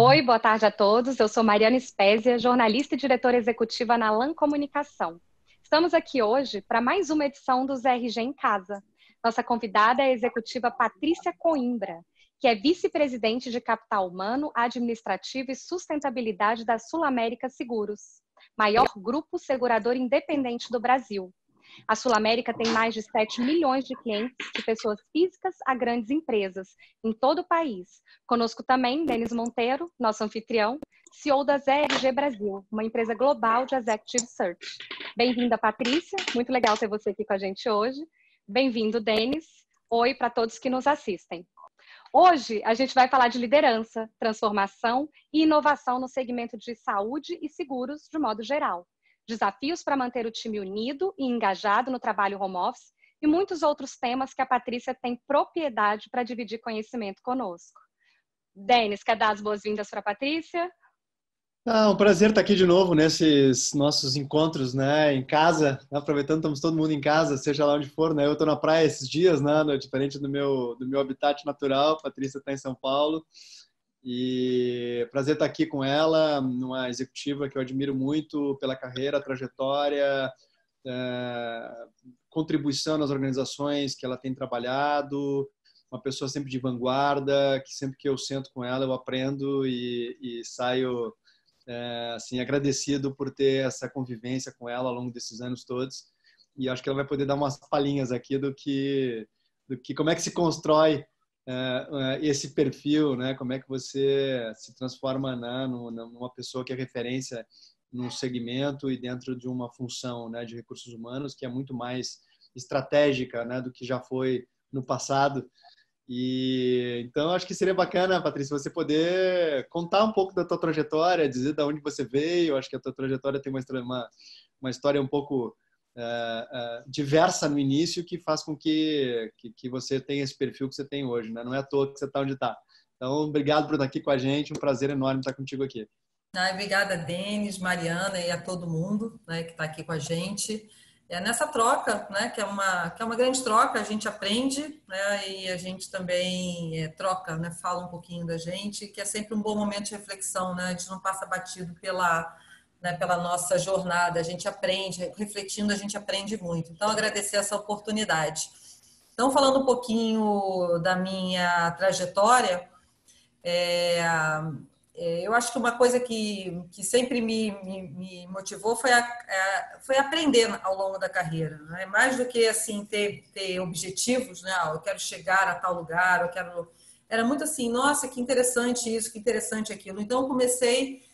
Oi, boa tarde a todos. Eu sou Mariana Spezia, jornalista e diretora executiva na LAN Comunicação. Estamos aqui hoje para mais uma edição dos RG em Casa. Nossa convidada é a executiva Patrícia Coimbra, que é vice-presidente de Capital Humano, Administrativo e Sustentabilidade da Sul América Seguros, maior grupo segurador independente do Brasil. A Sul América tem mais de 7 milhões de clientes, de pessoas físicas a grandes empresas, em todo o país. Conosco também, Denis Monteiro, nosso anfitrião, CEO da ZRG Brasil, uma empresa global de Executive Search. Bem-vinda, Patrícia. Muito legal ter você aqui com a gente hoje. Bem-vindo, Denis. Oi para todos que nos assistem. Hoje, a gente vai falar de liderança, transformação e inovação no segmento de saúde e seguros de modo geral. Desafios para manter o time unido e engajado no trabalho home office e muitos outros temas que a Patrícia tem propriedade para dividir conhecimento conosco. Denis, quer dar as boas-vindas para a Patrícia? Um prazer estar aqui de novo nesses nossos encontros, né, em casa, aproveitando, estamos todo mundo em casa, seja lá onde for, né, eu estou na praia esses dias, né, diferente do meu habitat natural, a Patrícia está em São Paulo, e prazer estar aqui com ela, uma executiva que eu admiro muito pela carreira, trajetória, contribuição nas organizações que ela tem trabalhado, uma pessoa sempre de vanguarda, que sempre que eu sento com ela eu aprendo e saio assim, agradecido por ter essa convivência com ela ao longo desses anos todos, e acho que ela vai poder dar umas palhinhas aqui do que como é que se constrói esse perfil, né? Como é que você se transforma, né, numa pessoa que é referência num segmento e dentro de uma função, né, de recursos humanos que é muito mais estratégica, né, do que já foi no passado. E então acho que seria bacana, Patrícia, você poder contar um pouco da tua trajetória, dizer de onde você veio. Acho que a tua trajetória tem uma história um pouco diversa no início, que faz com que você tenha esse perfil que você tem hoje, né? Não é à toa que você está onde está. Então, obrigado por estar aqui com a gente, um prazer enorme estar contigo aqui. Obrigada, Denis, Mariana e a todo mundo, né, que está aqui com a gente. Nessa troca, né, que é uma grande troca, a gente aprende, né, e a gente também troca, né, fala um pouquinho da gente, que é sempre um bom momento de reflexão, né, a gente não passa batido pela nossa jornada, a gente aprende, refletindo a gente aprende muito. Então, agradecer essa oportunidade. Então, falando um pouquinho da minha trajetória, eu acho que uma coisa que sempre me motivou foi aprender ao longo da carreira, né? Mais do que assim ter objetivos, né? Eu quero chegar a tal lugar, era muito assim, nossa, que interessante isso, que interessante aquilo. Então eu comecei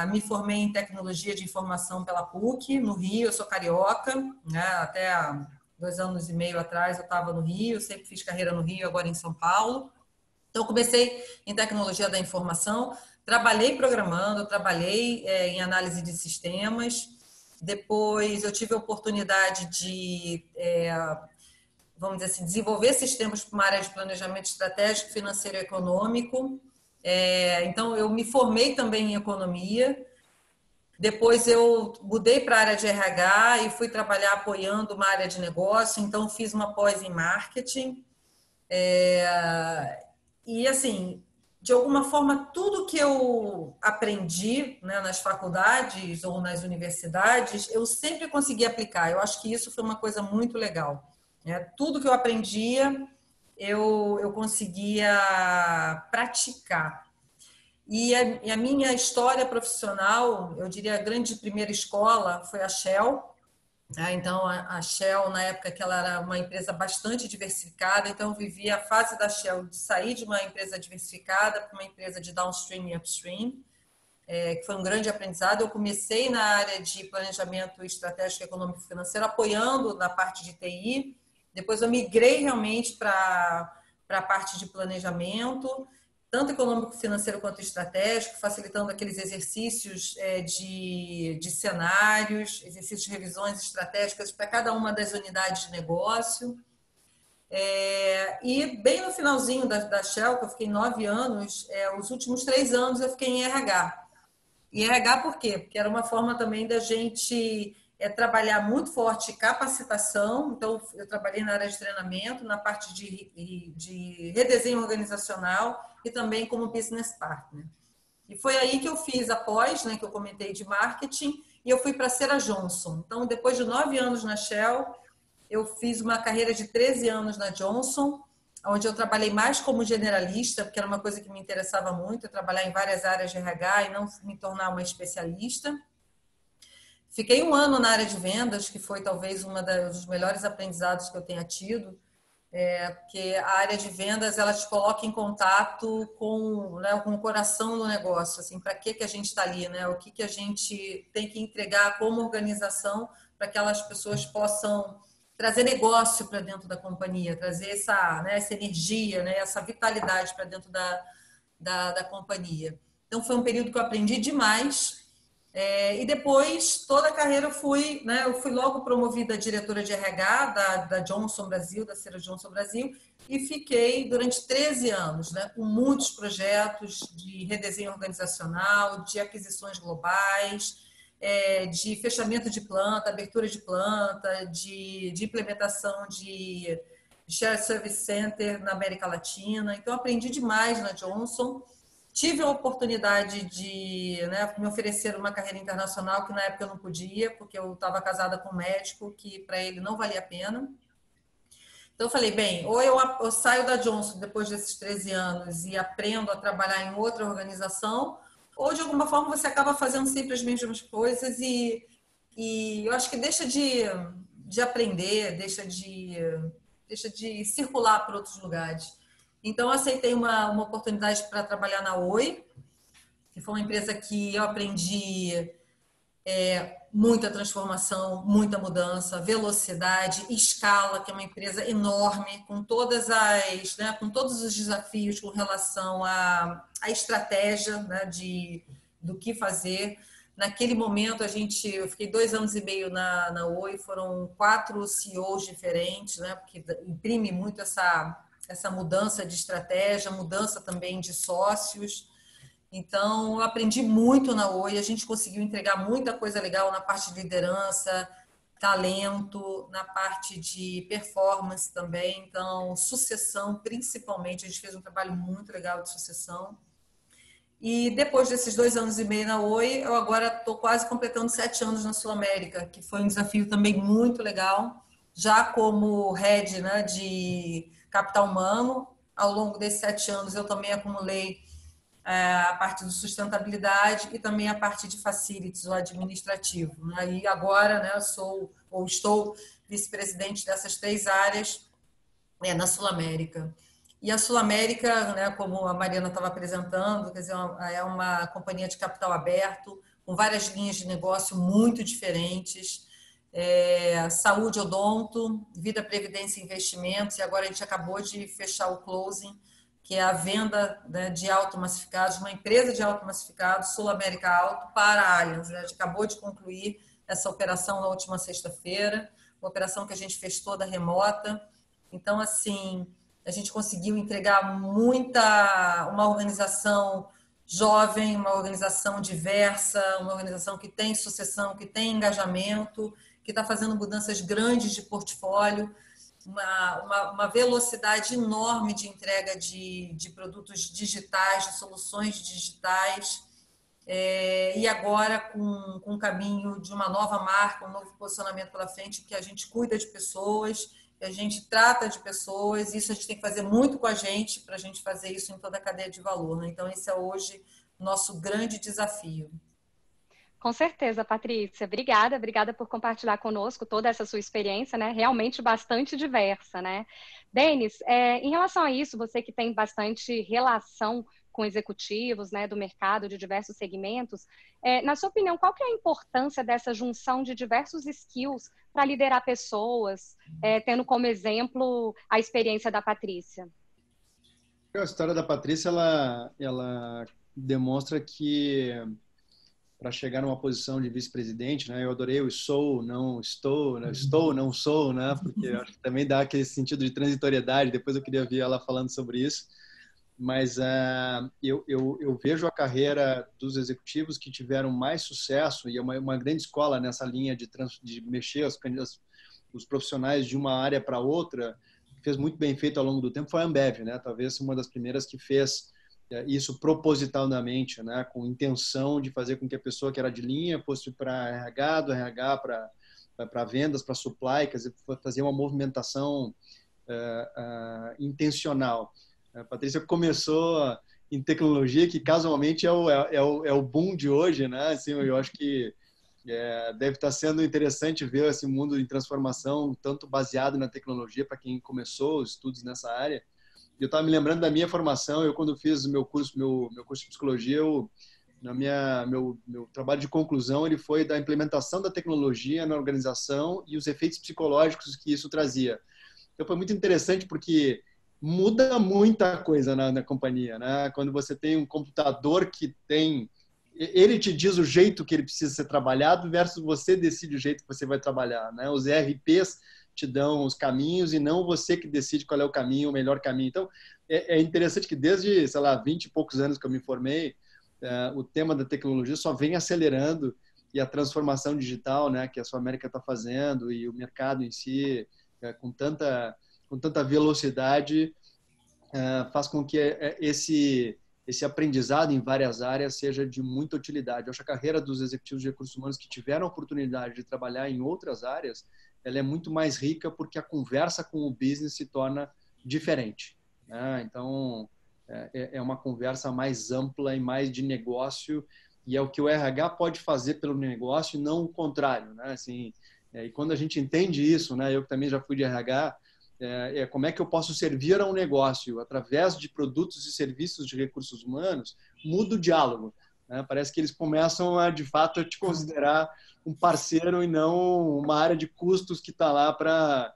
me formei em tecnologia de informação pela PUC no Rio. Eu sou carioca, né? Até há 2 anos e meio atrás eu estava no Rio, sempre fiz carreira no Rio, agora em São Paulo. Então, comecei em tecnologia da informação, trabalhei programando, trabalhei em análise de sistemas. Depois, eu tive a oportunidade de, vamos dizer assim, desenvolver sistemas para uma área de planejamento estratégico, financeiro e econômico. Então, eu me formei também em economia. Depois, eu mudei para a área de RH e fui trabalhar apoiando uma área de negócio. Então, fiz uma pós em marketing. E, assim, de alguma forma, tudo que eu aprendi, né, nas faculdades ou nas universidades, eu sempre consegui aplicar. Eu acho que isso foi uma coisa muito legal, né? Tudo que eu aprendia, eu conseguia praticar. E a minha história profissional, eu diria, a grande primeira escola foi a Shell. Então, a Shell, na época que ela era uma empresa bastante diversificada, então eu vivi a fase da Shell de sair de uma empresa diversificada para uma empresa de downstream e upstream, que foi um grande aprendizado. Eu comecei na área de planejamento estratégico, econômico e financeiro, apoiando na parte de TI. Depois eu migrei realmente para a parte de planejamento, tanto econômico, financeiro quanto estratégico, facilitando aqueles exercícios de cenários, exercícios de revisões estratégicas para cada uma das unidades de negócio. E bem no finalzinho da Shell, que eu fiquei 9 anos, os últimos 3 anos eu fiquei em RH. E RH por quê? Porque era uma forma também da gente é trabalhar muito forte capacitação. Então, eu trabalhei na área de treinamento, na parte de redesenho organizacional e também como business partner. E foi aí que eu fiz a pós, né, que eu comentei de marketing, e eu fui para a Cera Johnson. Então, depois de 9 anos na Shell, eu fiz uma carreira de 13 anos na Johnson, onde eu trabalhei mais como generalista, porque era uma coisa que me interessava muito, trabalhar em várias áreas de RH e não me tornar uma especialista. Fiquei 1 ano na área de vendas, que foi talvez um dos melhores aprendizados que eu tenha tido, porque a área de vendas ela te coloca em contato com, né, com o coração do negócio, assim, para que a gente está ali, né? O que a gente tem que entregar como organização para que aquelas pessoas possam trazer negócio para dentro da companhia, trazer essa energia, né, essa vitalidade para dentro da companhia. Então, foi um período que eu aprendi demais. E depois, toda a carreira, eu fui logo promovida a diretora de RH da Johnson Brasil, da Cera Johnson Brasil, e fiquei durante 13 anos, né, com muitos projetos de redesenho organizacional, de aquisições globais, de fechamento de planta, abertura de planta, de implementação de Shared Service Center na América Latina. Então, aprendi demais na Johnson. Tive a oportunidade de, né, me oferecer uma carreira internacional, que na época eu não podia, porque eu estava casada com um médico que para ele não valia a pena. Então eu falei, bem, ou eu saio da Johnson depois desses 13 anos e aprendo a trabalhar em outra organização, ou de alguma forma você acaba fazendo sempre as mesmas coisas e eu acho que deixa de aprender, deixa de circular por outros lugares. Então, eu aceitei uma oportunidade para trabalhar na Oi, que foi uma empresa que eu aprendi muita transformação, muita mudança, velocidade, escala, que é uma empresa enorme, com todos os desafios com relação à estratégia, né, do que fazer. Naquele momento, eu fiquei 2 anos e meio na Oi, foram 4 CEOs diferentes, né, porque imprime muito essa mudança de estratégia, mudança também de sócios. Então, eu aprendi muito na Oi, a gente conseguiu entregar muita coisa legal na parte de liderança, talento, na parte de performance também. Então, sucessão, principalmente, a gente fez um trabalho muito legal de sucessão. E depois desses 2 anos e meio na Oi, eu agora estou quase completando 7 anos na Sul América, que foi um desafio também muito legal, já como head, né, de capital humano. Ao longo desses 7 anos, eu também acumulei a parte de sustentabilidade e também a parte de facilities, o administrativo. E agora, né, estou vice-presidente dessas 3 áreas na Sul América. E a Sul América, né, como a Mariana estava apresentando, quer dizer, é uma companhia de capital aberto, com várias linhas de negócio muito diferentes, saúde, odonto, vida, previdência e investimentos, e agora a gente acabou de fechar o closing, que é a venda, né, de automassificados, uma empresa de automassificados, Sul América Auto, para a Allianz. A gente acabou de concluir essa operação na última sexta-feira, uma operação que a gente fez toda remota. Então, assim, a gente conseguiu entregar uma organização jovem, uma organização diversa, uma organização que tem sucessão, que tem engajamento, que está fazendo mudanças grandes de portfólio, uma velocidade enorme de entrega de produtos digitais, de soluções digitais, e agora com um caminho de uma nova marca, um novo posicionamento pela frente, que a gente cuida de pessoas, a gente trata de pessoas, isso a gente tem que fazer muito com a gente para a gente fazer isso em toda a cadeia de valor, né? Então, esse é hoje o nosso grande desafio. Com certeza, Patrícia. Obrigada por compartilhar conosco toda essa sua experiência, né? Realmente bastante diversa, né? Denis, em relação a isso, você que tem bastante relação com executivos, né, do mercado, de diversos segmentos, na sua opinião, qual que é a importância dessa junção de diversos skills para liderar pessoas, tendo como exemplo a experiência da Patrícia? A história da Patrícia, ela demonstra que para chegar numa posição de vice-presidente, né, eu adorei o sou, não estou, né, estou, não sou, né, porque eu acho que também dá aquele sentido de transitoriedade. Depois eu queria ver ela falando sobre isso. mas eu vejo a carreira dos executivos que tiveram mais sucesso, e é uma grande escola nessa linha de mexer os profissionais de uma área para outra, fez muito bem feito ao longo do tempo, foi a Ambev, né? Talvez uma das primeiras que fez isso propositalmente, né? Com intenção de fazer com que a pessoa que era de linha fosse para RH, do RH para vendas, para supply, quer dizer, fazer uma movimentação intencional. A Patrícia começou em tecnologia, que casualmente é o boom de hoje, né? Assim, eu acho que deve estar sendo interessante ver esse mundo em transformação, tanto baseado na tecnologia, para quem começou os estudos nessa área. Eu estava me lembrando da minha formação, eu quando fiz meu curso de psicologia, meu trabalho de conclusão ele foi da implementação da tecnologia na organização e os efeitos psicológicos que isso trazia. Então foi muito interessante porque muda muita coisa na companhia, né? Quando você tem um computador que ele te diz o jeito que ele precisa ser trabalhado versus você decide o jeito que você vai trabalhar, né? Os ERPs te dão os caminhos e não você que decide qual é o caminho, o melhor caminho. Então, é interessante que desde, sei lá, 20 e poucos anos que eu me formei, o tema da tecnologia só vem acelerando e a transformação digital, né, que a Sul América está fazendo e o mercado em si, com tanta velocidade, faz com que esse aprendizado em várias áreas seja de muita utilidade. Eu acho que a carreira dos executivos de recursos humanos que tiveram a oportunidade de trabalhar em outras áreas, ela é muito mais rica porque a conversa com o business se torna diferente, né? Então, é uma conversa mais ampla e mais de negócio, e é o que o RH pode fazer pelo negócio e não o contrário, né? Assim, e quando a gente entende isso, né? Eu que também já fui de RH, como é que eu posso servir a um negócio através de produtos e serviços de recursos humanos, muda o diálogo, né? Parece que eles começam de fato a te considerar um parceiro e não uma área de custos que está lá para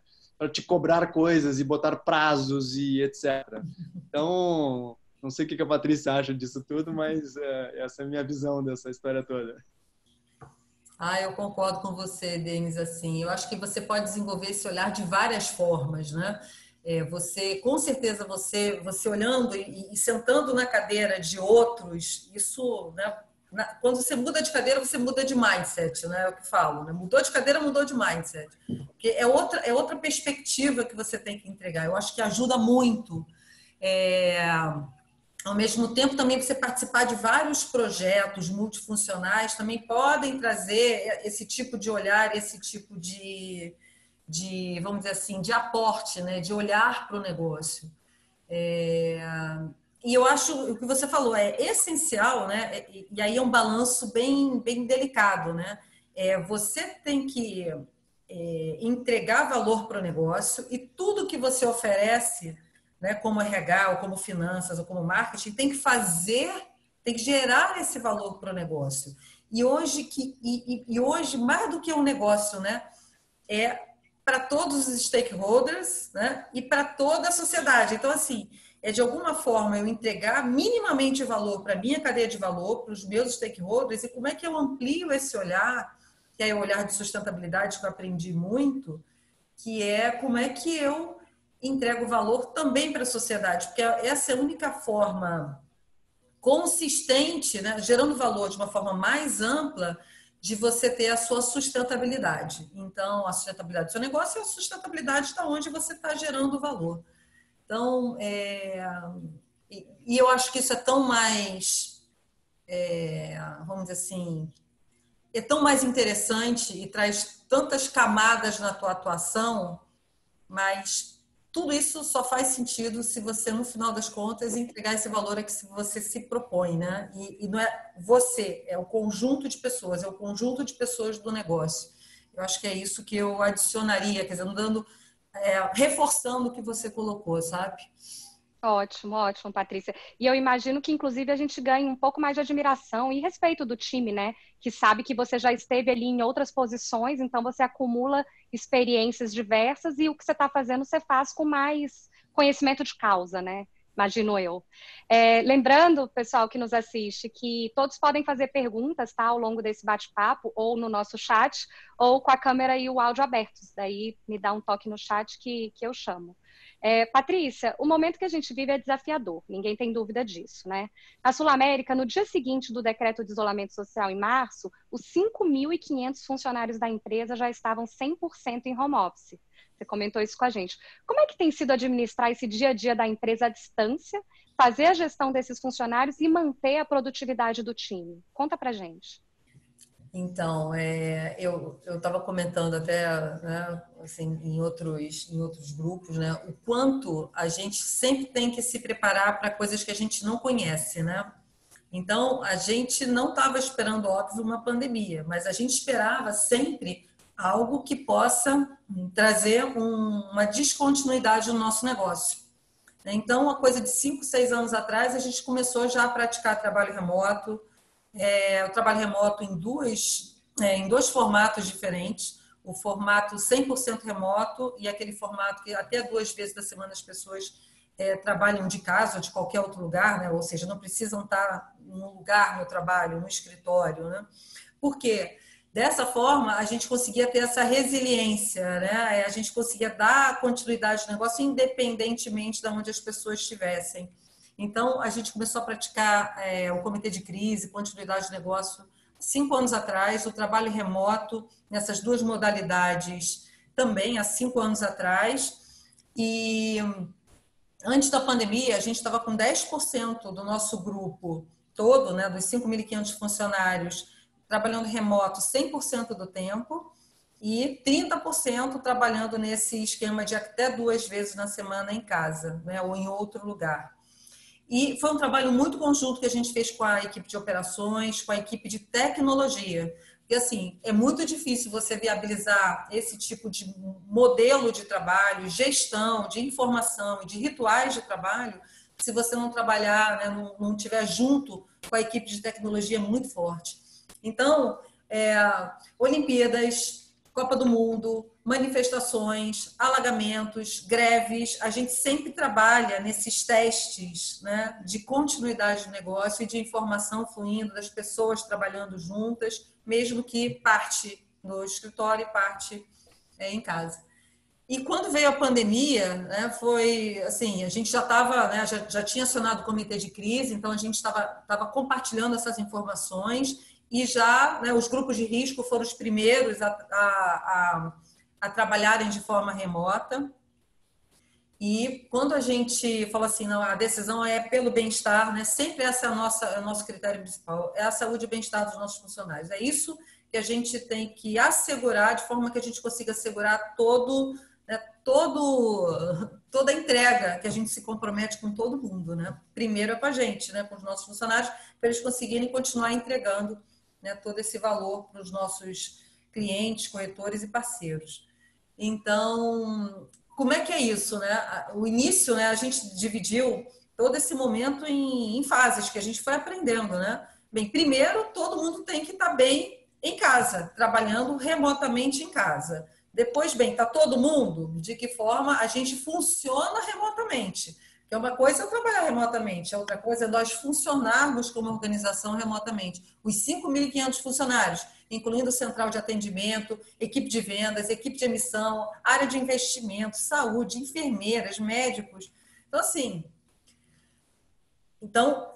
te cobrar coisas e botar prazos e etc. Então, não sei o que a Patrícia acha disso tudo, mas essa é a minha visão dessa história toda. Eu concordo com você, Denis, assim, eu acho que você pode desenvolver esse olhar de várias formas, né? Com certeza, você olhando e sentando na cadeira de outros, isso, né? Quando você muda de cadeira, você muda de mindset, né? É o que falo, né? Mudou de cadeira, mudou de mindset. Porque é outra perspectiva que você tem que entregar. Eu acho que ajuda muito. Ao mesmo tempo, também você participar de vários projetos multifuncionais também podem trazer esse tipo de olhar, esse tipo de vamos dizer assim, de aporte, né? De olhar para o negócio. E eu acho o que você falou é essencial, né? E aí é um balanço bem delicado, né? Você tem que entregar valor para o negócio e tudo que você oferece, né, como RH, ou como finanças, ou como marketing, tem que gerar esse valor para o negócio. E hoje, mais do que um negócio, né, é para todos os stakeholders, né, e para toda a sociedade. Então, assim, de alguma forma eu entregar minimamente valor para a minha cadeia de valor, para os meus stakeholders, e como é que eu amplio esse olhar, que é o olhar de sustentabilidade que eu aprendi muito, que é como é que eu entrego valor também para a sociedade, porque essa é a única forma consistente, né, gerando valor de uma forma mais ampla, de você ter a sua sustentabilidade. Então, a sustentabilidade do seu negócio é a sustentabilidade de onde você está gerando valor. Então, e eu acho que isso é tão mais, vamos dizer assim, é tão mais interessante e traz tantas camadas na tua atuação, mas tudo isso só faz sentido se você, no final das contas, entregar esse valor a que você se propõe, né? E não é você, é o conjunto de pessoas, é o conjunto de pessoas do negócio. Eu acho que é isso que eu adicionaria, quer dizer, reforçando o que você colocou, sabe? Ótimo, ótimo, Patrícia. E eu imagino que, inclusive, a gente ganha um pouco mais de admiração e respeito do time, né? Que sabe que você já esteve ali em outras posições, então você acumula experiências diversas e o que você está fazendo você faz com mais conhecimento de causa, né? Imagino eu. Lembrando, pessoal que nos assiste, que todos podem fazer perguntas, tá? Ao longo desse bate-papo, ou no nosso chat, ou com a câmera e o áudio abertos. Daí me dá um toque no chat que eu chamo. Patrícia, o momento que a gente vive é desafiador, ninguém tem dúvida disso, né? Na Sul-América, no dia seguinte do decreto de isolamento social em março, os 5.500 funcionários da empresa já estavam 100% em home office. Você comentou isso com a gente. Como é que tem sido administrar esse dia a dia da empresa à distância, fazer a gestão desses funcionários e manter a produtividade do time? Conta pra gente. Então, eu estava comentando até, né, assim, em outros grupos, né, o quanto a gente sempre tem que se preparar para coisas que a gente não conhece, né? Então, a gente não estava esperando, óbvio, uma pandemia, mas a gente esperava sempre algo que possa trazer uma descontinuidade no nosso negócio. Então, uma coisa de 5, 6 anos atrás, a gente começou já a praticar trabalho remoto, o trabalho remoto em dois formatos diferentes, o formato 100% remoto e aquele formato que até 2 vezes da semana as pessoas trabalham de casa ou de qualquer outro lugar, né? Ou seja, não precisam estar num lugar no trabalho, no escritório, né? Por quê? Dessa forma, a gente conseguia ter essa resiliência, né? A gente conseguia dar continuidade ao negócio independentemente de onde as pessoas estivessem. Então, a gente começou a praticar o comitê de crise, continuidade de negócio, 5 anos atrás, o trabalho remoto, nessas 2 modalidades, também há 5 anos atrás. E antes da pandemia, a gente estava com 10% do nosso grupo todo, né, dos 5.500 funcionários, trabalhando remoto 100% do tempo e 30% trabalhando nesse esquema de até 2 vezes na semana em casa, né, ou em outro lugar. E foi um trabalho muito conjunto que a gente fez com a equipe de operações, com a equipe de tecnologia. Porque, assim, é muito difícil você viabilizar esse tipo de modelo de trabalho, gestão, de informação e de rituais de trabalho, se você não trabalhar, né, não estiver junto com a equipe de tecnologia muito forte. Então, Olimpíadas, Copa do Mundo, manifestações, alagamentos, greves, a gente sempre trabalha nesses testes, né, de continuidade do negócio e de informação fluindo, das pessoas trabalhando juntas, mesmo que parte no escritório e parte em casa. E quando veio a pandemia, né, foi assim, a gente já estava, né, já tinha acionado o comitê de crise, então a gente estava compartilhando essas informações e já, né, os grupos de risco foram os primeiros a trabalharem de forma remota. E quando a gente fala assim, não, a decisão é pelo bem-estar, né, sempre esse é o nosso critério principal, é a saúde e bem-estar dos nossos funcionários. É isso que a gente tem que assegurar, de forma que a gente consiga assegurar toda a entrega que a gente se compromete com todo mundo, né? Primeiro é com a gente, né? Com os nossos funcionários, para eles conseguirem continuar entregando, né, todo esse valor para os nossos clientes, corretores e parceiros. Então, como é que é isso, né? O início, né, a gente dividiu todo esse momento em fases que a gente foi aprendendo, né? Bem, primeiro, todo mundo tem que estar bem em casa, trabalhando remotamente em casa. Depois, bem, está todo mundo? De que forma a gente funciona remotamente? Que é uma coisa é eu trabalhar remotamente, a outra coisa é nós funcionarmos como organização remotamente. Os 5.500 funcionários, incluindo central de atendimento, equipe de vendas, equipe de emissão, área de investimento, saúde, enfermeiras, médicos. Então, assim,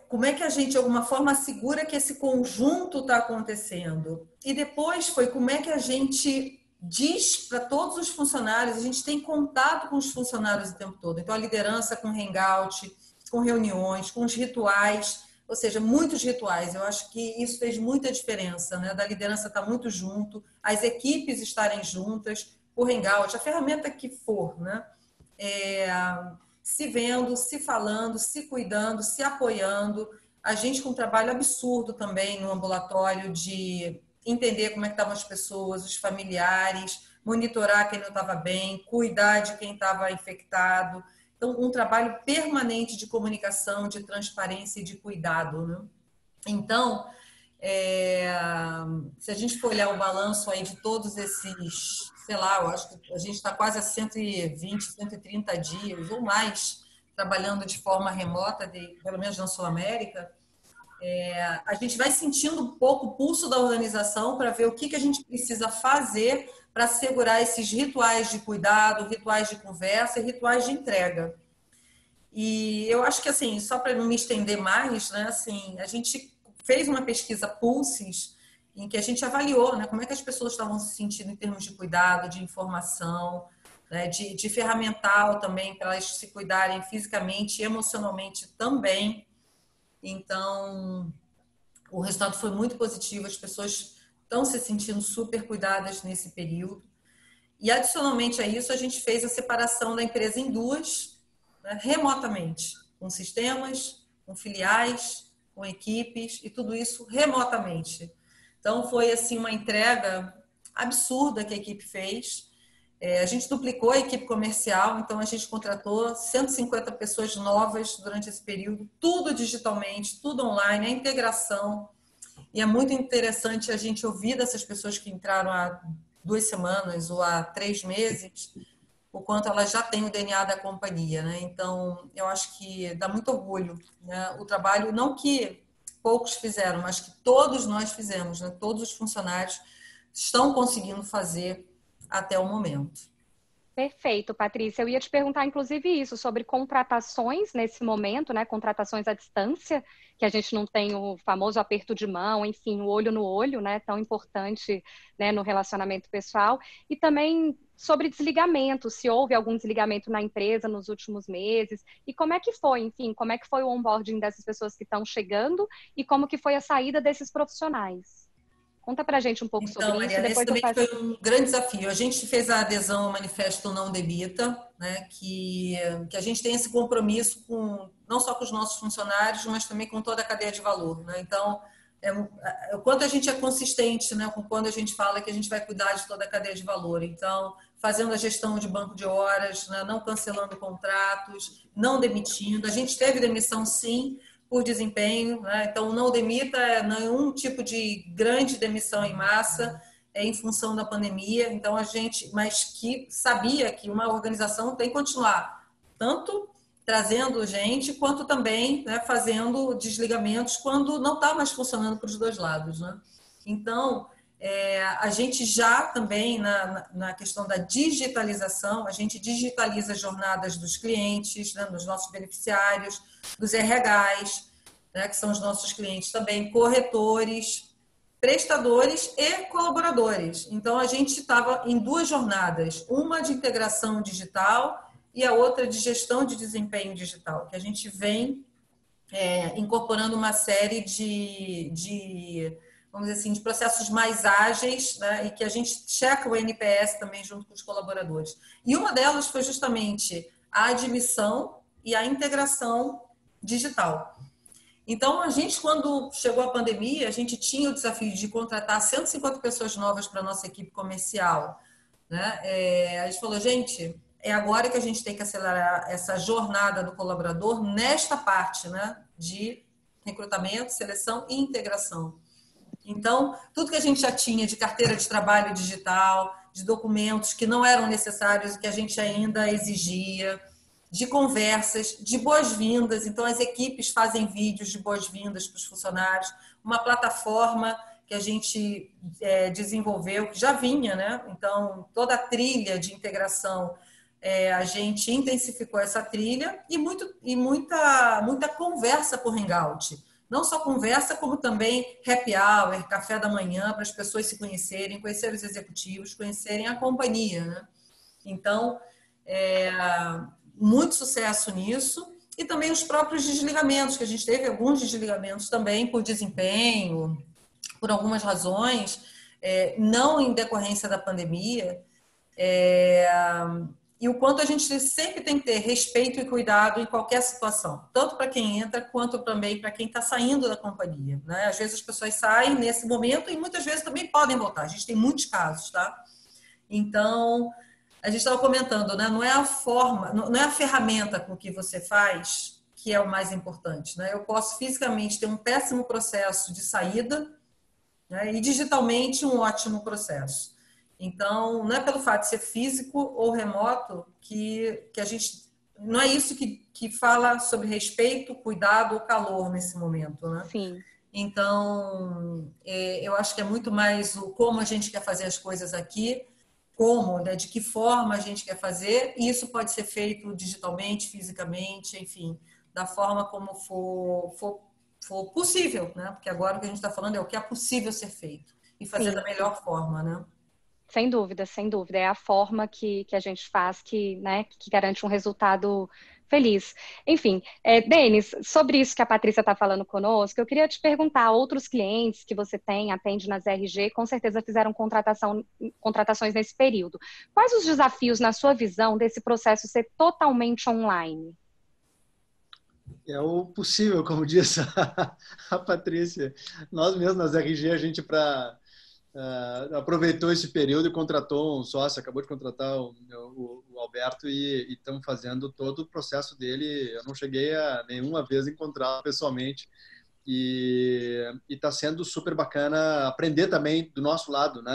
como é que a gente, de alguma forma, assegura que esse conjunto está acontecendo? E depois foi como é que a gente diz para todos os funcionários, a gente tem contato com os funcionários o tempo todo. Então, a liderança com hangout, com reuniões, com os rituais, ou seja, muitos rituais. Eu acho que isso fez muita diferença, né? Da liderança estar muito junto, as equipes estarem juntas, o hangout, a ferramenta que for, né? Se vendo, se falando, se cuidando, se apoiando. A gente com um trabalho absurdo também no ambulatório de entender como é que estavam as pessoas, os familiares, monitorar quem não estava bem, cuidar de quem estava infectado. Então, um trabalho permanente de comunicação, de transparência e de cuidado, né? Então, se a gente for olhar o balanço aí de todos esses, sei lá, eu acho que a gente está quase a 120, 130 dias ou mais trabalhando de forma remota, pelo menos na Sul-América, a gente vai sentindo um pouco o pulso da organização para ver o que a gente precisa fazer para assegurar esses rituais de cuidado, rituais de conversa e rituais de entrega. E eu acho que, assim, só para não me estender mais, né, assim, a gente fez uma pesquisa Pulses em que a gente avaliou, né, como é que as pessoas estavam se sentindo em termos de cuidado, de informação, né, de ferramental também, para elas se cuidarem fisicamente e emocionalmente também. Então, o resultado foi muito positivo, as pessoas estão se sentindo super cuidadas nesse período. E, adicionalmente a isso, a gente fez a separação da empresa em duas, né, remotamente, com sistemas, com filiais, com equipes, e tudo isso remotamente. Então, foi assim uma entrega absurda que a equipe fez. A gente duplicou a equipe comercial, então a gente contratou 150 pessoas novas durante esse período, tudo digitalmente, tudo online, a integração. E é muito interessante a gente ouvir dessas pessoas que entraram há 2 semanas ou há 3 meses, o quanto elas já têm o DNA da companhia, né? Então, eu acho que dá muito orgulho, né? O trabalho, não que poucos fizeram, mas que todos nós fizemos, né? Todos os funcionários estão conseguindo fazer até o momento. Perfeito, Patrícia. Eu ia te perguntar, inclusive, isso, sobre contratações nesse momento, né? Contratações à distância, que a gente não tem o famoso aperto de mão, enfim, o olho no olho, né? Tão importante, né, no relacionamento pessoal. E também sobre desligamento, se houve algum desligamento na empresa nos últimos meses. E como é que foi, enfim, como é que foi o onboarding dessas pessoas que estão chegando e como que foi a saída desses profissionais? Conta pra gente um pouco sobre Então, isso e Mariana, esse depois eu também faço. foi um grande desafio. A gente fez a adesão ao Manifesto Não Demita, né, que a gente tem esse compromisso com, não só com os nossos funcionários, mas também com toda a cadeia de valor, né? Então, o quanto a gente é consistente, né, com quando a gente fala que a gente vai cuidar de toda a cadeia de valor. Então, fazendo a gestão de banco de horas, né, não cancelando contratos, não demitindo. A gente teve demissão, sim, por desempenho, né? Então não demita nenhum tipo de grande demissão em massa em função da pandemia. Então a gente, mas que sabia que uma organização tem que continuar tanto trazendo gente quanto também, né, fazendo desligamentos quando não está mais funcionando para os dois lados, né? Então a gente já também na questão da digitalização, a gente digitaliza as jornadas dos clientes, né, dos nossos beneficiários, dos RHs, né, que são os nossos clientes também, corretores, prestadores e colaboradores. Então, a gente estava em 2 jornadas, uma de integração digital e a outra de gestão de desempenho digital, que a gente vem incorporando uma série vamos dizer assim, de processos mais ágeis, né, e que a gente checa o NPS também junto com os colaboradores. E uma delas foi justamente a admissão e a integração digital. Então, a gente, quando chegou a pandemia, a gente tinha o desafio de contratar 150 pessoas novas para a nossa equipe comercial, né? A gente falou, gente, é agora que a gente tem que acelerar essa jornada do colaborador nesta parte, né, de recrutamento, seleção e integração. Então, tudo que a gente já tinha de carteira de trabalho digital, de documentos que não eram necessários e que a gente ainda exigia, de conversas, de boas-vindas. Então, as equipes fazem vídeos de boas-vindas para os funcionários, uma plataforma que a gente desenvolveu, que já vinha, né? Então, toda a trilha de integração, a gente intensificou essa trilha e muita conversa por Hangout. Não só conversa, como também happy hour, café da manhã, para as pessoas se conhecerem, conhecer os executivos, conhecerem a companhia, né? Então, muito sucesso nisso. E também os próprios desligamentos, que a gente teve alguns desligamentos também por desempenho, por algumas razões, não em decorrência da pandemia. E o quanto a gente sempre tem que ter respeito e cuidado em qualquer situação, tanto para quem entra, quanto também para quem está saindo da companhia, né? Às vezes as pessoas saem nesse momento e muitas vezes também podem voltar. A gente tem muitos casos, tá? Então, a gente estava comentando, né? Não é a forma, não é a ferramenta com que você faz que é o mais importante, né? Eu posso fisicamente ter um péssimo processo de saída, né, e digitalmente um ótimo processo. Então, não é pelo fato de ser físico ou remoto que a gente... Não é isso que fala sobre respeito, cuidado ou calor nesse momento, né? Sim. Então, eu acho que é muito mais o como a gente quer fazer as coisas aqui como, né, de que forma a gente quer fazer, e isso pode ser feito digitalmente, fisicamente, enfim, da forma como for possível, né? Porque agora o que a gente está falando é o que é possível ser feito e fazer da Sim. melhor forma, né? Sem dúvida, sem dúvida. É a forma que a gente faz que, né, que garante um resultado feliz. Enfim, Denis, sobre isso que a Patrícia está falando conosco, eu queria te perguntar, outros clientes que você tem, atende nas RG, com certeza fizeram contratações nesse período. Quais os desafios, na sua visão, desse processo ser totalmente online? É o possível, como diz a Patrícia. Nós mesmos nas RG, a gente aproveitou esse período e contratou um sócio, acabou de contratar o Alberto e estamos fazendo todo o processo dele. Eu não cheguei a nenhuma vez encontrá-lo pessoalmente e está sendo super bacana aprender também do nosso lado, né?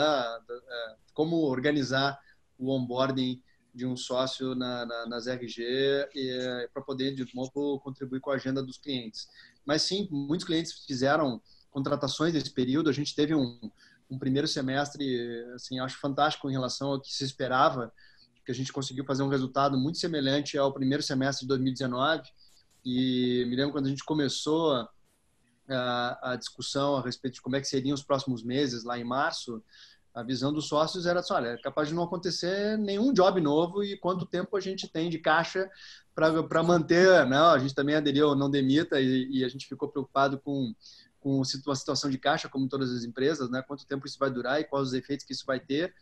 Como organizar o onboarding de um sócio nas RG para poder, de novo, contribuir com a agenda dos clientes. Mas sim, muitos clientes fizeram contratações nesse período. A gente teve um primeiro semestre, assim, acho fantástico em relação ao que se esperava, que a gente conseguiu fazer um resultado muito semelhante ao primeiro semestre de 2019. E me lembro quando a gente começou a discussão a respeito de como é que seriam os próximos meses, lá em março, a visão dos sócios era assim, olha, é capaz de não acontecer nenhum job novo e quanto tempo a gente tem de caixa para manter, né? A gente também aderiu ao Não Demita e a gente ficou preocupado com a situação de caixa, como todas as empresas, né? Quanto tempo isso vai durar e quais os efeitos que isso vai ter.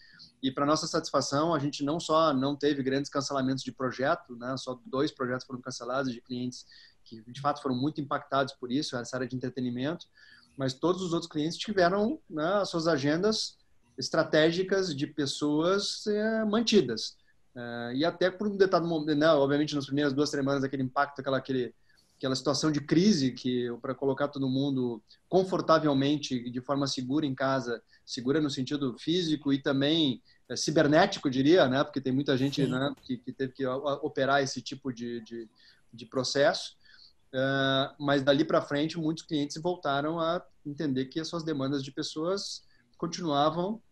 E para nossa satisfação, a gente não só não teve grandes cancelamentos de projeto, né? Só 2 projetos foram cancelados de clientes que de fato foram muito impactados por isso, essa área de entretenimento, mas todos os outros clientes tiveram, né, as suas agendas estratégicas de pessoas mantidas. E até por um determinado momento, né, obviamente nas primeiras 2 semanas, aquele impacto, aquela situação de crise que para colocar todo mundo confortavelmente, de forma segura em casa, segura no sentido físico e também cibernético, diria, né, porque tem muita gente, né, que teve que operar esse tipo de processo. Mas dali para frente, muitos clientes voltaram a entender que as suas demandas de pessoas continuavam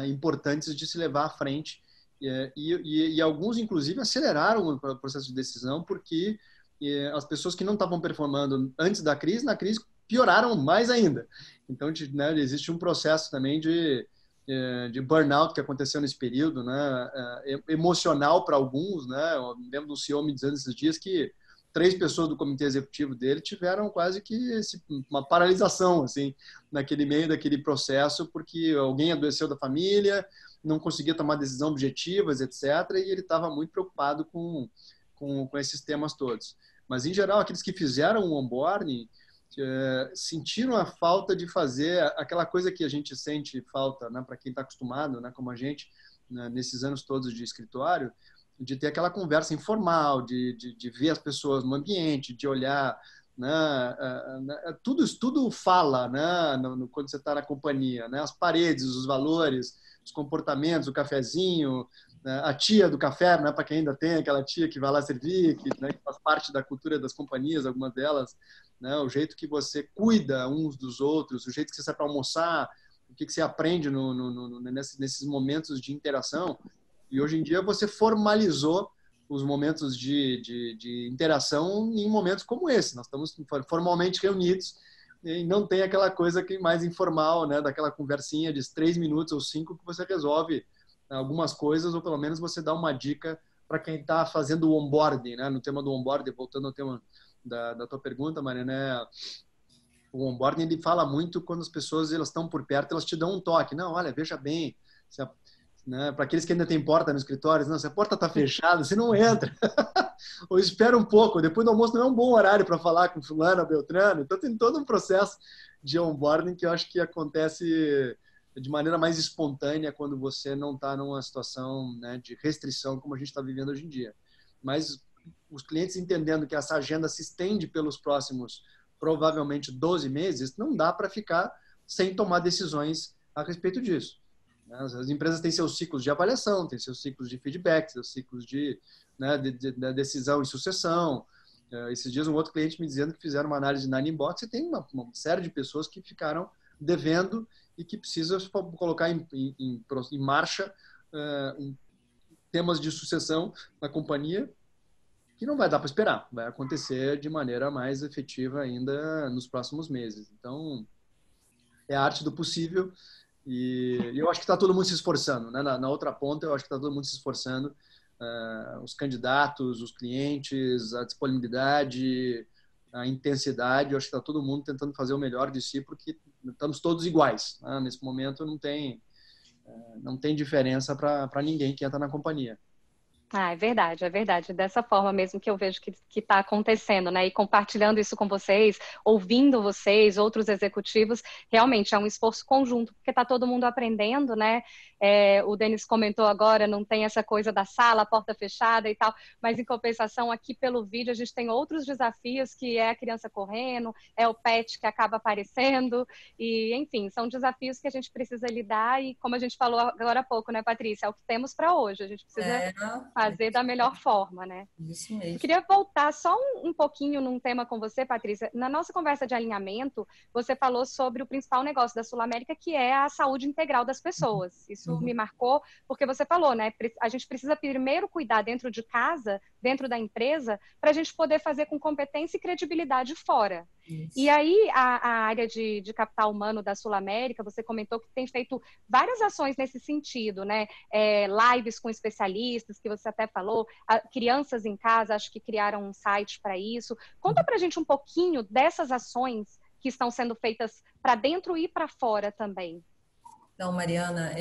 importantes de se levar à frente. E alguns, inclusive, aceleraram o processo de decisão porque as pessoas que não estavam performando antes da crise, na crise, pioraram mais ainda. Então, né, existe um processo também de burnout que aconteceu nesse período, né, emocional para alguns. Né? Eu lembro do CEO me dizendo esses dias que 3 pessoas do comitê executivo dele tiveram quase que uma paralisação, assim, naquele meio daquele processo, porque alguém adoeceu da família, não conseguia tomar decisão objetivas, etc. E ele estava muito preocupado com esses temas todos. Mas, em geral, aqueles que fizeram o onboarding sentiram a falta de fazer aquela coisa que a gente sente falta, né, para quem está acostumado, né, como a gente, né, nesses anos todos de escritório, de ter aquela conversa informal, de ver as pessoas no ambiente, de olhar, né, tudo fala, né, quando você está na companhia, né, as paredes, os valores, os comportamentos, o cafezinho, né, a tia do café, né, para quem ainda tem aquela tia que vai lá servir, né, que faz parte da cultura das companhias, algumas delas, né, o jeito que você cuida uns dos outros, o jeito que você sai para almoçar, o que você aprende nesses momentos de interação. E hoje em dia você formalizou os momentos de interação em momentos como esse. Nós estamos formalmente reunidos e não tem aquela coisa que mais informal, né, daquela conversinha de 3 minutos ou 5 que você resolve algumas coisas, ou pelo menos você dá uma dica para quem está fazendo o onboarding, né? No tema do onboarding, voltando ao tema da tua pergunta, Mariana, né? O onboarding ele fala muito quando as pessoas elas estão por perto, elas te dão um toque. Não, olha, veja bem, né, para aqueles que ainda têm porta no escritório, não, se a porta está fechada, você não entra. Ou espera um pouco, depois do almoço não é um bom horário para falar com fulano ou beltrano. Então tem todo um processo de onboarding que eu acho que acontece de maneira mais espontânea quando você não está numa situação, né, de restrição como a gente está vivendo hoje em dia. Mas os clientes entendendo que essa agenda se estende pelos próximos, provavelmente, 12 meses, não dá para ficar sem tomar decisões a respeito disso. As empresas têm seus ciclos de avaliação, têm seus ciclos de feedback, seus ciclos de decisão e sucessão. Esses dias um outro cliente me dizendo que fizeram uma análise na Inbox e tem uma série de pessoas que ficaram devendo e que precisa colocar em marcha temas de sucessão na companhia, que não vai dar para esperar, vai acontecer de maneira mais efetiva ainda nos próximos meses. Então, é a arte do possível e eu acho que está todo mundo se esforçando, né? Na outra ponta, eu acho que está todo mundo se esforçando, os candidatos, os clientes, a disponibilidade, a intensidade, eu acho que está todo mundo tentando fazer o melhor de si, porque estamos todos iguais, né? Nesse momento não tem diferença para ninguém que entra na companhia. Ah, é verdade, é verdade. Dessa forma mesmo que eu vejo que está acontecendo, né? E compartilhando isso com vocês, ouvindo vocês, outros executivos, realmente é um esforço conjunto, porque está todo mundo aprendendo, né? O Denis comentou agora, não tem essa coisa da sala, porta fechada e tal, mas em compensação, aqui pelo vídeo, a gente tem outros desafios, que é a criança correndo, é o pet que acaba aparecendo, e enfim, são desafios que a gente precisa lidar, e como a gente falou agora há pouco, né, Patrícia? É o que temos para hoje, a gente precisa fazer da melhor forma, né? Isso mesmo. Eu queria voltar só um pouquinho num tema com você, Patrícia. Na nossa conversa de alinhamento, você falou sobre o principal negócio da Sul América, que é a saúde integral das pessoas. Isso me marcou, porque você falou, né? A gente precisa primeiro cuidar dentro de casa, dentro da empresa, para a gente poder fazer com competência e credibilidade fora. Isso. E aí, a área de capital humano da Sul América, você comentou que tem feito várias ações nesse sentido, né? Lives com especialistas, que você até falou, crianças em casa, acho que criaram um site para isso. Conta pra gente um pouquinho dessas ações que estão sendo feitas para dentro e para fora também. Então, Mariana,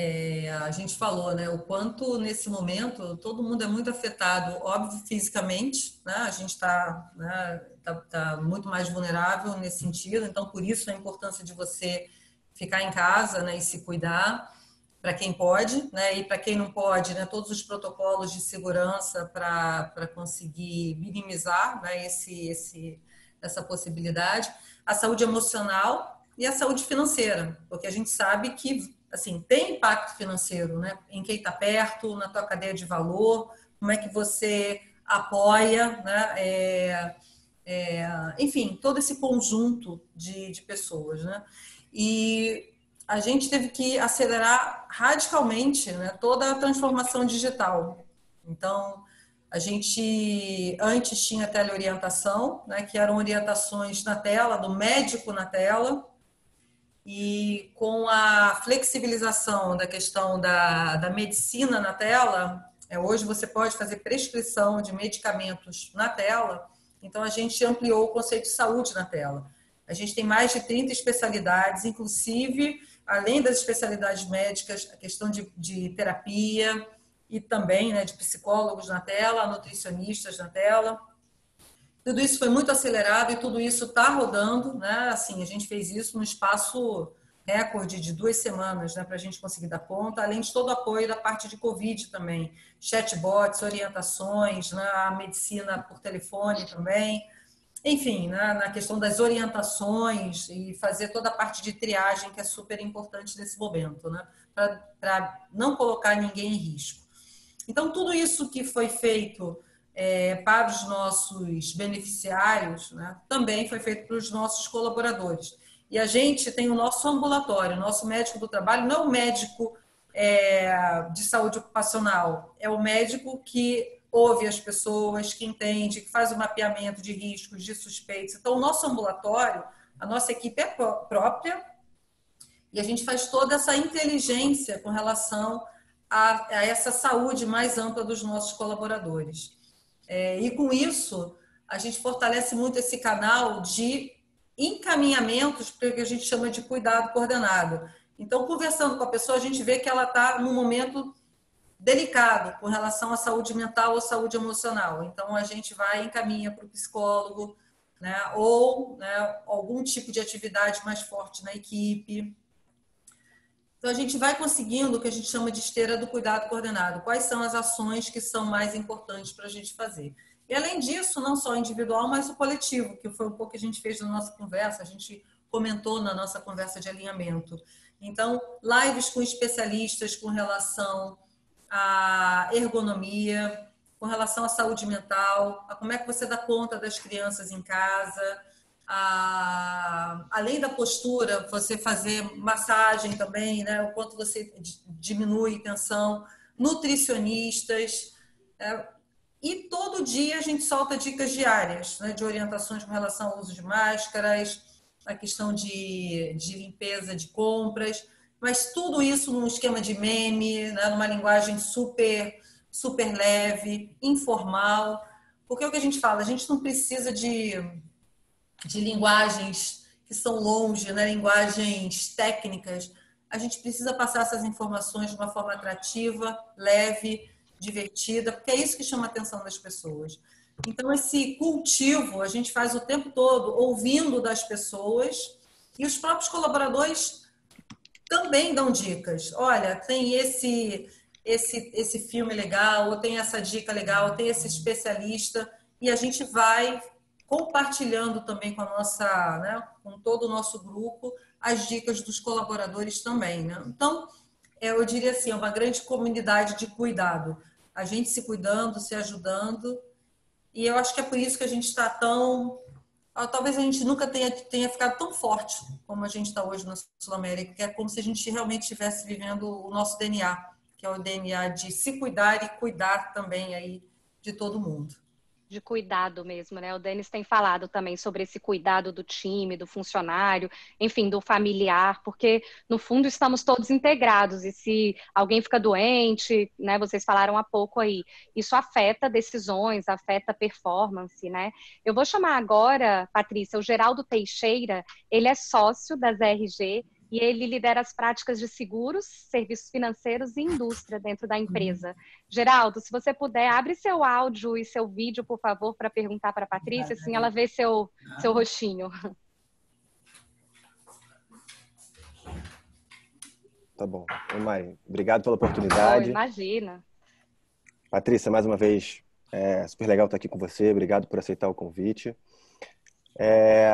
a gente falou, né, o quanto nesse momento todo mundo é muito afetado, óbvio, fisicamente, né, a gente está, né, tá muito mais vulnerável nesse sentido, então por isso a importância de você ficar em casa, né, e se cuidar, para quem pode, né, e para quem não pode, né, todos os protocolos de segurança para conseguir minimizar, né, essa possibilidade, a saúde emocional e a saúde financeira, porque a gente sabe que assim, tem impacto financeiro, né? Em quem está perto, na tua cadeia de valor, como é que você apoia, né? Enfim, todo esse conjunto de pessoas, né? E a gente teve que acelerar radicalmente, né, toda a transformação digital. Então, a gente antes tinha teleorientação, né, que eram orientações na tela, do médico na tela, e com a flexibilização da questão da medicina na tela, hoje você pode fazer prescrição de medicamentos na tela, então a gente ampliou o conceito de saúde na tela. A gente tem mais de 30 especialidades, inclusive, além das especialidades médicas, a questão de terapia e também, né, de psicólogos na tela, nutricionistas na tela. Tudo isso foi muito acelerado e tudo isso está rodando, né? Assim, a gente fez isso no espaço recorde de 2 semanas, né, para a gente conseguir dar conta, além de todo o apoio da parte de Covid também, chatbots, orientações, né, a medicina por telefone também, enfim, né, na questão das orientações e fazer toda a parte de triagem que é super importante nesse momento, né, para não colocar ninguém em risco. Então, tudo isso que foi feito para os nossos beneficiários, né, também foi feito para os nossos colaboradores. E a gente tem o nosso ambulatório, o nosso médico do trabalho não é o médico de saúde ocupacional, é o médico que ouve as pessoas, que entende, que faz o mapeamento de riscos, de suspeitos. Então, o nosso ambulatório, a nossa equipe é própria e a gente faz toda essa inteligência com relação a essa saúde mais ampla dos nossos colaboradores. E com isso, a gente fortalece muito esse canal de encaminhamentos para o que a gente chama de cuidado coordenado. Então, conversando com a pessoa, a gente vê que ela está num momento delicado com relação à saúde mental ou saúde emocional. Então, a gente vai e encaminha para o psicólogo, né, ou, né, algum tipo de atividade mais forte na equipe. Então, a gente vai conseguindo o que a gente chama de esteira do cuidado coordenado. Quais são as ações que são mais importantes para a gente fazer? E, além disso, não só o individual, mas o coletivo, que foi um pouco que a gente fez na nossa conversa, a gente comentou na nossa conversa de alinhamento. Então, lives com especialistas com relação à ergonomia, com relação à saúde mental, a como é que você dá conta das crianças em casa, além da postura, você fazer massagem também, né? O quanto você diminui tensão, nutricionistas, e todo dia a gente solta dicas diárias, né? De orientações com relação ao uso de máscaras, a questão de limpeza de compras, mas tudo isso num esquema de meme, né? Numa linguagem super leve, informal, porque é o que a gente fala, a gente não precisa de linguagens que são longe, né? Linguagens técnicas. A gente precisa passar essas informações de uma forma atrativa, leve, divertida, porque é isso que chama a atenção das pessoas. Então, esse cultivo a gente faz o tempo todo, ouvindo das pessoas, e os próprios colaboradores também dão dicas. Olha, tem esse filme legal, ou tem essa dica legal, ou tem esse especialista, e a gente vai compartilhando também com com todo o nosso grupo, as dicas dos colaboradores também, né? Então, eu diria assim, é uma grande comunidade de cuidado. A gente se cuidando, se ajudando, e eu acho que é por isso que a gente está tão... Talvez a gente nunca tenha ficado tão forte como a gente está hoje na Sul-América, que é como se a gente realmente estivesse vivendo o nosso DNA, que é o DNA de se cuidar e cuidar também aí de todo mundo. De cuidado mesmo, né? O Denis tem falado também sobre esse cuidado do time, do funcionário, enfim, do familiar, porque no fundo estamos todos integrados e se alguém fica doente, né? Vocês falaram há pouco aí, isso afeta decisões, afeta performance, né? Eu vou chamar agora, Patrícia, o Geraldo Teixeira, ele é sócio da ZRG e ele lidera as práticas de seguros, serviços financeiros e indústria dentro da empresa. Geraldo, se você puder, abre seu áudio e seu vídeo, por favor, para perguntar para a Patrícia, assim ela vê seu rostinho. Tá bom. Oi, Mari. Obrigado pela oportunidade. Oh, imagina. Patrícia, mais uma vez, super legal estar aqui com você. Obrigado por aceitar o convite.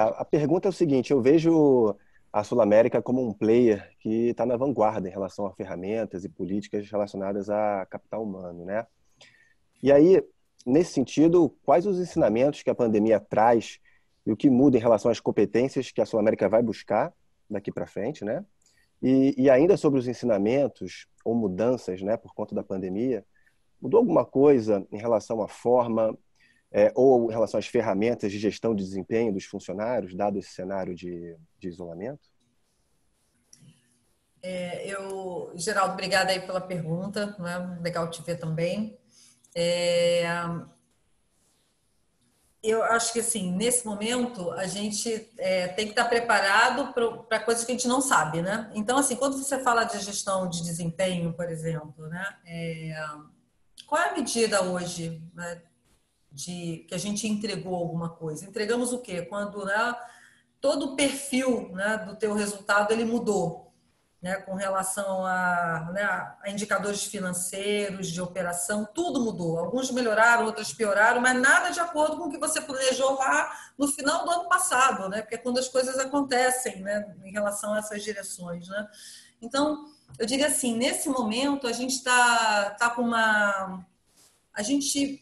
A pergunta é o seguinte, eu vejo a Sul-América como um player que está na vanguarda em relação a ferramentas e políticas relacionadas a capital humano, né? E aí, nesse sentido, quais os ensinamentos que a pandemia traz e o que muda em relação às competências que a Sul-América vai buscar daqui para frente, né? E ainda sobre os ensinamentos ou mudanças, né, por conta da pandemia, mudou alguma coisa em relação à forma ou em relação às ferramentas de gestão de desempenho dos funcionários, dado esse cenário de isolamento? Geraldo, obrigada aí pela pergunta, né? Legal te ver também. Eu acho que, assim, nesse momento, a gente tem que estar preparado para coisas que a gente não sabe, né? Então, assim, quando você fala de gestão de desempenho, por exemplo, né? Qual é a medida hoje, né, que a gente entregou alguma coisa? Entregamos o quê? Quando, né, todo o perfil, né, do teu resultado ele mudou, né, com relação a indicadores financeiros, de operação, tudo mudou. Alguns melhoraram, outros pioraram, mas nada de acordo com o que você planejou lá no final do ano passado, né? Porque é quando as coisas acontecem, né, em relação a essas direções, né? Então, eu diria assim, nesse momento a gente tá com a gente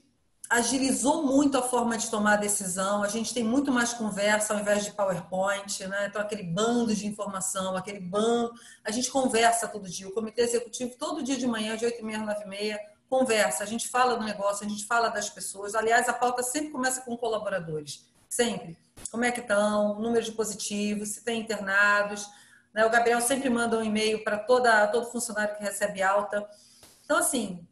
agilizou muito a forma de tomar a decisão, a gente tem muito mais conversa ao invés de PowerPoint, né? Então, aquele bando de informação, aquele bando... A gente conversa todo dia, o comitê executivo todo dia de manhã, de 8h30 às 9h30, conversa, a gente fala do negócio, a gente fala das pessoas. Aliás, a pauta sempre começa com colaboradores, sempre. Como é que estão, número de positivos, se tem internados, né? O Gabriel sempre manda um e-mail para todo funcionário que recebe alta. Então, assim...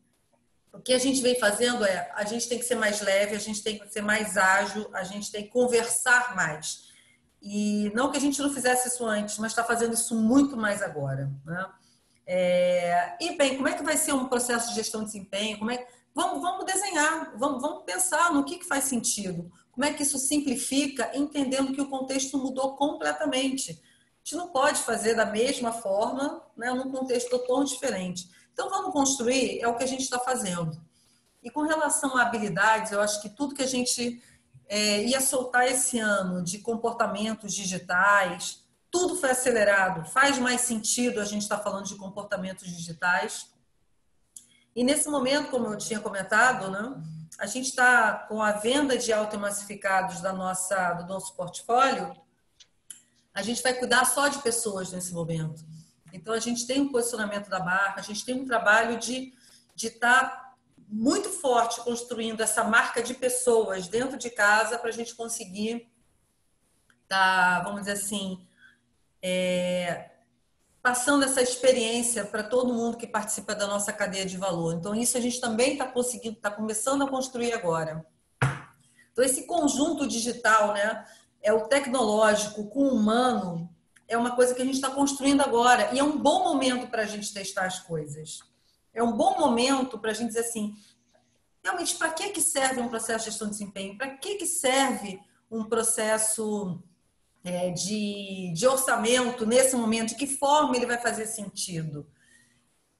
O que a gente vem fazendo a gente tem que ser mais leve, a gente tem que ser mais ágil, a gente tem que conversar mais. E não que a gente não fizesse isso antes, mas está fazendo isso muito mais agora, né? E bem, como é que vai ser um processo de gestão de desempenho? Vamos desenhar, vamos pensar no que faz sentido. Como é que isso simplifica, entendendo que o contexto mudou completamente. A gente não pode fazer da mesma forma, né, num contexto tão diferente. Então, vamos construir, é o que a gente está fazendo. E com relação a habilidades, eu acho que tudo que a gente ia soltar esse ano de comportamentos digitais, tudo foi acelerado. Faz mais sentido a gente estar falando de comportamentos digitais. E nesse momento, como eu tinha comentado, né, a gente está com a venda de autoemassificados do nosso portfólio, a gente vai cuidar só de pessoas nesse momento. Então, a gente tem um posicionamento da marca, a gente tem um trabalho de estar muito forte construindo essa marca de pessoas dentro de casa para a gente conseguir estar, vamos dizer assim, passando essa experiência para todo mundo que participa da nossa cadeia de valor. Então, isso a gente também está começando a construir agora. Então, esse conjunto digital, né, é o tecnológico com o humano, é uma coisa que a gente está construindo agora. E é um bom momento para a gente testar as coisas. É um bom momento para a gente dizer assim, realmente, para que serve um processo de gestão de desempenho? Para que serve um processo de orçamento nesse momento? De que forma ele vai fazer sentido?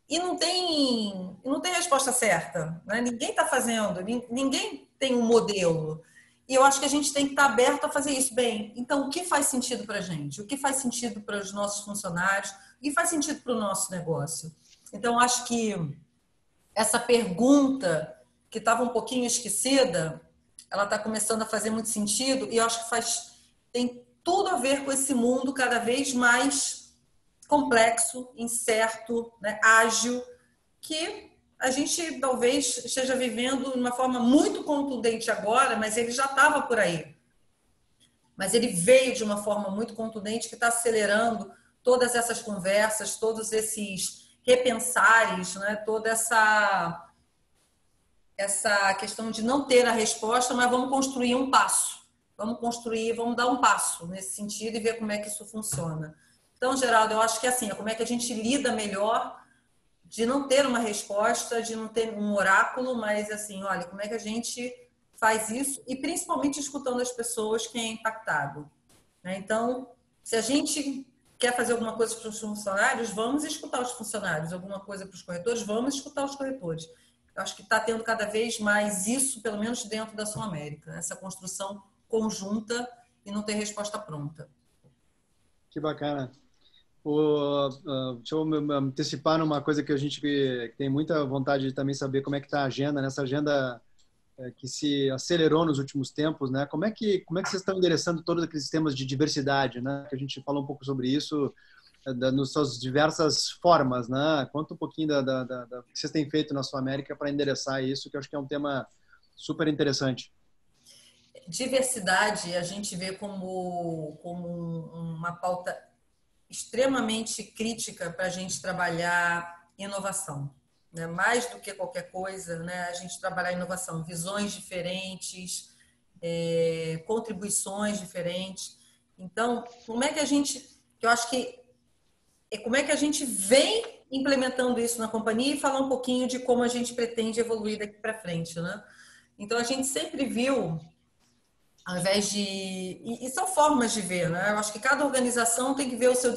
E não tem resposta certa, né? Ninguém está fazendo, ninguém tem um modelo. E eu acho que a gente tem que estar aberto a fazer isso. Bem, então, o que faz sentido para a gente? O que faz sentido para os nossos funcionários? O que faz sentido para o nosso negócio? Então, eu acho que essa pergunta, que estava um pouquinho esquecida, ela está começando a fazer muito sentido, e eu acho que tem tudo a ver com esse mundo cada vez mais complexo, incerto, né, ágil, que a gente talvez esteja vivendo de uma forma muito contundente agora, mas ele já estava por aí. Mas ele veio de uma forma muito contundente que está acelerando todas essas conversas, todos esses repensares, né, toda essa questão de não ter a resposta, mas vamos construir um passo. Vamos dar um passo nesse sentido e ver como é que isso funciona. Então, Geraldo, eu acho que assim, é como é que a gente lida melhor de não ter uma resposta, de não ter um oráculo, mas assim, olha, como é que a gente faz isso e principalmente escutando as pessoas, quem é impactado. Né? Então, se a gente quer fazer alguma coisa para os funcionários, vamos escutar os funcionários. Alguma coisa para os corretores, vamos escutar os corretores. Eu acho que está tendo cada vez mais isso, pelo menos dentro da Sul América, essa construção conjunta e não ter resposta pronta. Que bacana. Deixa eu me antecipar numa coisa que a gente tem muita vontade de também saber como é que está a agenda, nessa agenda que se acelerou nos últimos tempos, né? Como é que vocês estão endereçando todos aqueles temas de diversidade, né? Que a gente falou um pouco sobre isso nas suas diversas formas, né? Conta um pouquinho da que vocês têm feito na Sul América para endereçar isso, que eu acho que é um tema super interessante. Diversidade a gente vê como uma pauta extremamente crítica para a gente trabalhar inovação, né? Mais do que qualquer coisa, né? A gente trabalhar inovação, visões diferentes, contribuições diferentes. Então, como é que a gente vem implementando isso na companhia e falar um pouquinho de como a gente pretende evoluir daqui para frente, né? Então, a gente sempre viu, ao invés de... E são formas de ver, né? Eu acho que cada organização tem que ver o seu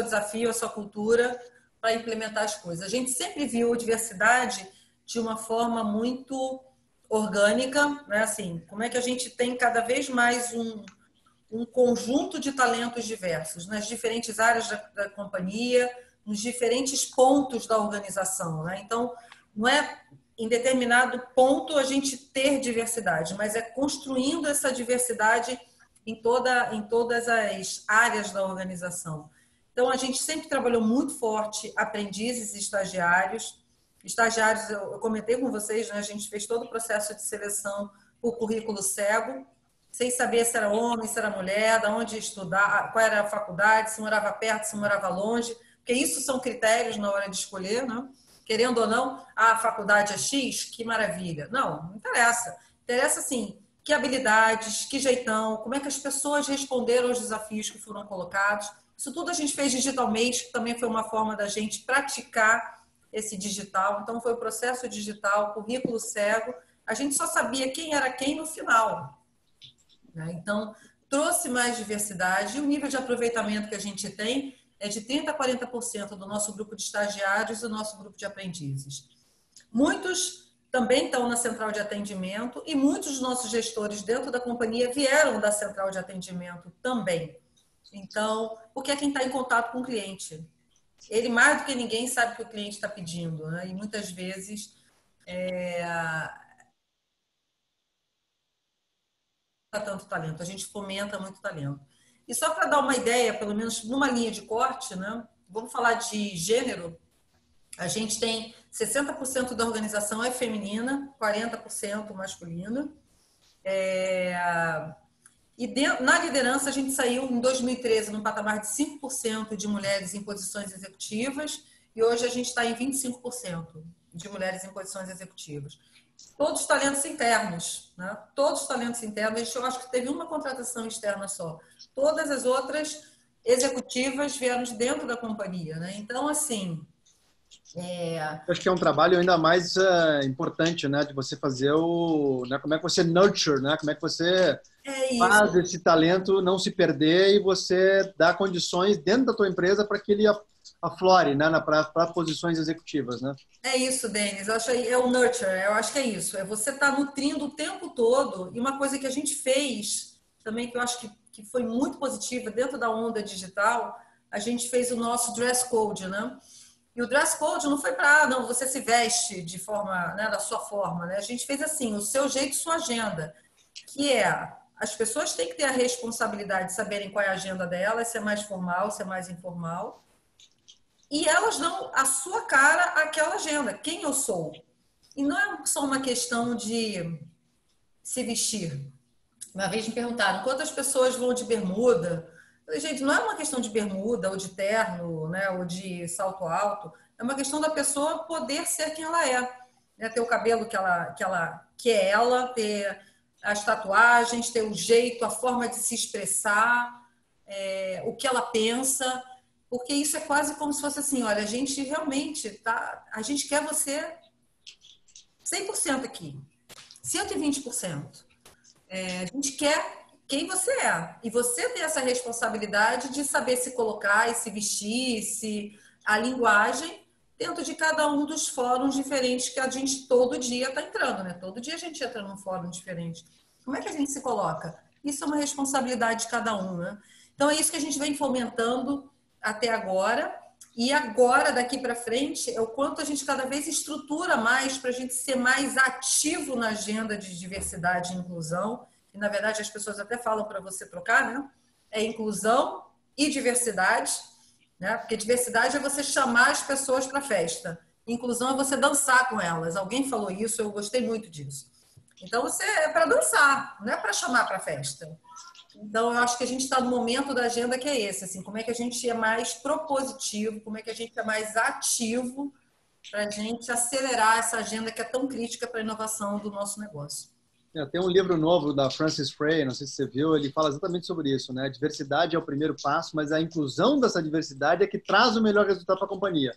desafio, a sua cultura para implementar as coisas. A gente sempre viu a diversidade de uma forma muito orgânica, né? Assim, como é que a gente tem cada vez mais um conjunto de talentos diversos nas diferentes áreas da companhia, nos diferentes pontos da organização, né? Então, não é em determinado ponto a gente ter diversidade, mas é construindo essa diversidade em todas as áreas da organização. Então, a gente sempre trabalhou muito forte aprendizes e estagiários. Estagiários, eu comentei com vocês, né? A gente fez todo o processo de seleção por currículo cego, sem saber se era homem, se era mulher, de onde estudar, qual era a faculdade, se morava perto, se morava longe, porque isso são critérios na hora de escolher, né? Querendo ou não, a faculdade é X, que maravilha. Não interessa. Interessa, assim, que habilidades, que jeitão, como é que as pessoas responderam aos desafios que foram colocados. Isso tudo a gente fez digitalmente, que também foi uma forma da gente praticar esse digital. Então, foi o processo digital, currículo cego. A gente só sabia quem era quem no final. Então, trouxe mais diversidade e o nível de aproveitamento que a gente tem é de 30% a 40% do nosso grupo de estagiários e do nosso grupo de aprendizes. Muitos também estão na central de atendimento e muitos dos nossos gestores dentro da companhia vieram da central de atendimento também. Então, porque é quem está em contato com o cliente. Ele, mais do que ninguém, sabe o que o cliente está pedindo, né? E muitas vezes tanto talento, a gente fomenta muito talento. E só para dar uma ideia, pelo menos numa linha de corte, né? Vamos falar de gênero. A gente tem 60% da organização é feminina, 40% masculina. E na liderança, a gente saiu em 2013 num patamar de 5% de mulheres em posições executivas e hoje a gente está em 25% de mulheres em posições executivas. Todos os talentos internos, né? Todos os talentos internos. Eu acho que teve uma contratação externa só. Todas as outras executivas vieram de dentro da companhia, né? Então, assim... Acho que é um trabalho ainda mais importante, né? De você fazer né? Como é que você nurture, né? Como é que você faz esse talento não se perder e você dá condições dentro da tua empresa para que ele aflore, né? Para posições executivas, né? É isso, Denis. Eu acho que é o nurture. Eu acho que é isso. É você estar nutrindo o tempo todo. E uma coisa que a gente fez também, que eu acho que foi muito positiva dentro da onda digital, a gente fez o nosso dress code, né? E o dress code não foi para, não, você se veste de forma, né, da sua forma, né? A gente fez assim, o seu jeito, sua agenda, que as pessoas têm que ter a responsabilidade de saberem qual é a agenda delas, se é mais formal, se é mais informal, e elas dão a sua cara àquela agenda, quem eu sou. E não é só uma questão de se vestir. Uma vez me perguntaram, quantas pessoas vão de bermuda? Eu falei, gente, não é uma questão de bermuda ou de terno, né, ou de salto alto. É uma questão da pessoa poder ser quem ela é. Né? Ter o cabelo que é ela, ter as tatuagens, ter o jeito, a forma de se expressar, o que ela pensa. Porque isso é quase como se fosse assim, olha, a gente realmente a gente quer você 100% aqui, 120%. A gente quer quem você é. E você tem essa responsabilidade de saber se colocar e se vestir, a linguagem dentro de cada um dos fóruns diferentes que a gente todo dia está entrando, né? Todo dia a gente entra num fórum diferente. Como é que a gente se coloca? Isso é uma responsabilidade de cada um, né? Então, é isso que a gente vem fomentando até agora. E agora, daqui para frente, é o quanto a gente cada vez estrutura mais para a gente ser mais ativo na agenda de diversidade e inclusão. E, na verdade, as pessoas até falam para você trocar, né? É inclusão e diversidade, né? Porque diversidade é você chamar as pessoas para a festa. Inclusão é você dançar com elas. Alguém falou isso, eu gostei muito disso. Então, você é para dançar, não é para chamar para a festa. Então, eu acho que a gente está no momento da agenda que é esse, assim, como é que a gente é mais propositivo, como é que a gente é mais ativo para a gente acelerar essa agenda que é tão crítica para a inovação do nosso negócio. Tem um livro novo da Frances Frei, não sei se você viu, ele fala exatamente sobre isso, né? Diversidade é o primeiro passo, mas a inclusão dessa diversidade é que traz o melhor resultado para a companhia.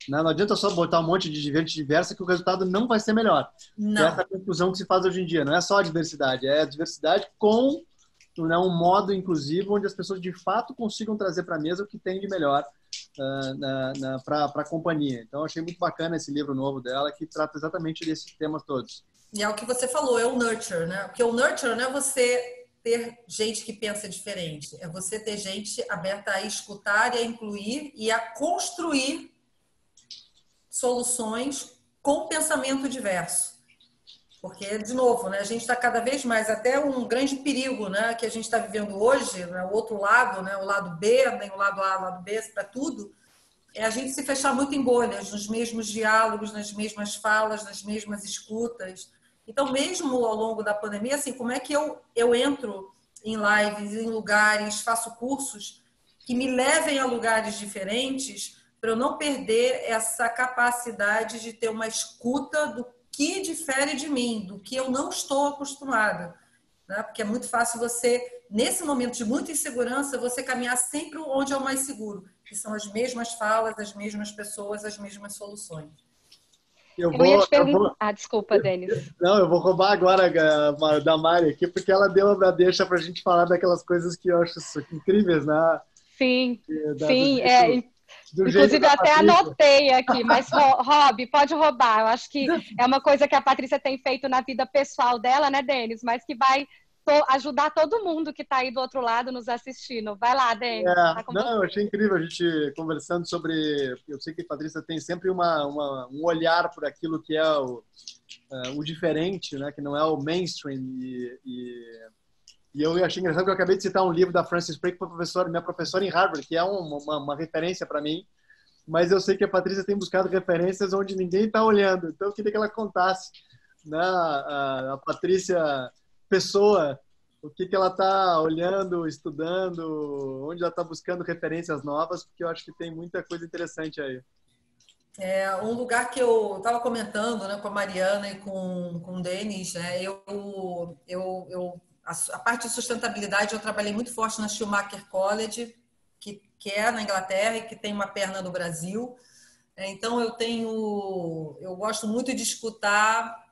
Não adianta só botar um monte de gente diversa que o resultado não vai ser melhor. Não. Essa é a conclusão que se faz hoje em dia. Não é só a diversidade, é a diversidade com um modo inclusivo onde as pessoas de fato consigam trazer para a mesa o que tem de melhor para a companhia. Então, eu achei muito bacana esse livro novo dela, que trata exatamente desses temas todos. E é o que você falou, é o nurture, né? Porque o nurture não é você ter gente que pensa diferente, é você ter gente aberta a escutar e a incluir e a construir soluções com pensamento diverso. Porque, de novo, né, a gente está cada vez mais, até um grande perigo, né, que a gente está vivendo hoje, né, o outro lado, né, o lado B, nem o lado A, o lado B, para tudo, é a gente se fechar muito em bolhas, nos mesmos diálogos, nas mesmas falas, nas mesmas escutas. Então, mesmo ao longo da pandemia, assim, como é que eu entro em lives, em lugares, faço cursos que me levem a lugares diferentes para eu não perder essa capacidade de ter uma escuta do que difere de mim, do que eu não estou acostumada, né? Porque é muito fácil você, nesse momento de muita insegurança, você caminhar sempre onde é o mais seguro, que são as mesmas falas, as mesmas pessoas, as mesmas soluções. Eu ia te perguntar... desculpa, Denis. Não, eu vou roubar agora da Mari aqui, porque ela deu uma deixa para a gente falar daquelas coisas que eu acho incríveis, né? Sim, sim. Inclusive, eu até anotei aqui, mas, Rob, pode roubar. Eu acho que é uma coisa que a Patrícia tem feito na vida pessoal dela, né, Denis? Mas que vai ajudar todo mundo que está aí do outro lado nos assistindo. Vai lá, Denis. Tá com Não, eu achei incrível a gente conversando sobre... Eu sei que a Patrícia tem sempre um olhar por aquilo que é o diferente, né? Que não é o mainstream. E eu achei engraçado que eu acabei de citar um livro da Frances Frei, que foi minha professora em Harvard, que é uma referência para mim. Mas eu sei que a Patrícia tem buscado referências onde ninguém está olhando. Então, eu queria que ela contasse, né, a Patrícia pessoa, o que ela está olhando, estudando, onde ela está buscando referências novas, porque eu acho que tem muita coisa interessante aí. Um lugar que eu estava comentando, né, com a Mariana e com o Denis, né, a parte de sustentabilidade eu trabalhei muito forte na Schumacher College, que é na Inglaterra e que tem uma perna no Brasil. Então eu gosto muito de escutar